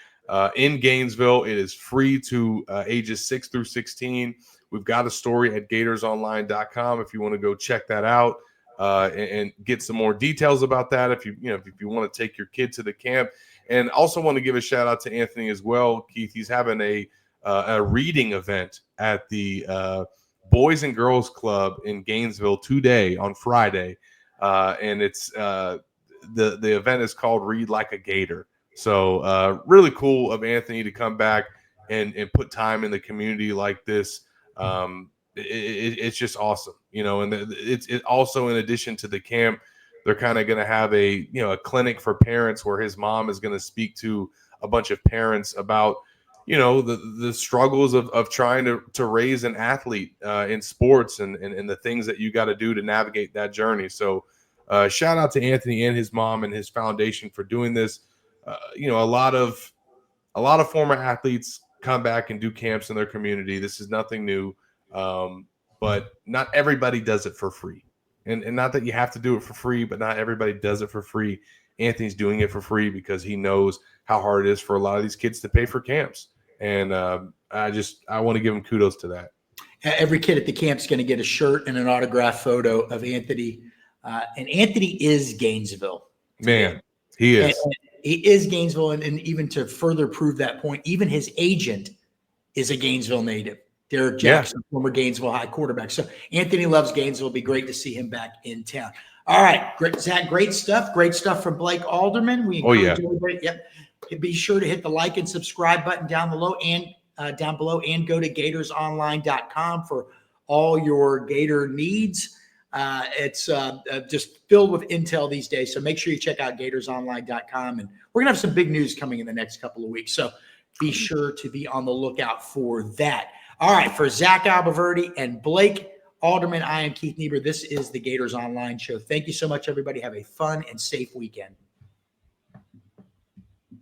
in Gainesville. It is free to ages 6 through 16. We've got a story at GatorsOnline.com if you want to go check that out and get some more details about that. If you want to take your kid to the camp, and also want to give a shout out to Anthony as well. Keith, he's having a reading event at the Boys and Girls Club in Gainesville today on Friday, and it's the event is called Read Like a Gator. So really cool of Anthony to come back and put time in the community like this. It's just awesome, and it's also, in addition to the camp, they're kind of going to have a clinic for parents where his mom is going to speak to a bunch of parents about the struggles of trying to raise an athlete in sports and the things that you got to do to navigate that journey. So shout out to Anthony and his mom and his foundation for doing this. A lot of former athletes come back and do camps in their community. This is nothing new, but not everybody does it for free. And not that you have to do it for free, but not everybody does it for free. Anthony's doing it for free because he knows how hard it is for a lot of these kids to pay for camps. And I want to give him kudos to that. Every kid at the camp is going to get a shirt and an autographed photo of Anthony. And Anthony is Gainesville. Man, he is. And he is Gainesville. And even to further prove that point, even his agent is a Gainesville native. Derek Jackson, former Gainesville High quarterback. So Anthony loves Gainesville. It'll be great to see him back in town. All right, great, Zach, great stuff. Great stuff from Blake Alderman. We encourage everybody. Yep. Be sure to hit the like and subscribe button down below and go to GatorsOnline.com for all your Gator needs. It's just filled with intel these days. So make sure you check out GatorsOnline.com. And we're going to have some big news coming in the next couple of weeks. So be sure to be on the lookout for that. All right, for Zach Albaverdi and Blake Alderman, I am Keith Niebuhr. This is the Gators Online Show. Thank you so much, everybody. Have a fun and safe weekend.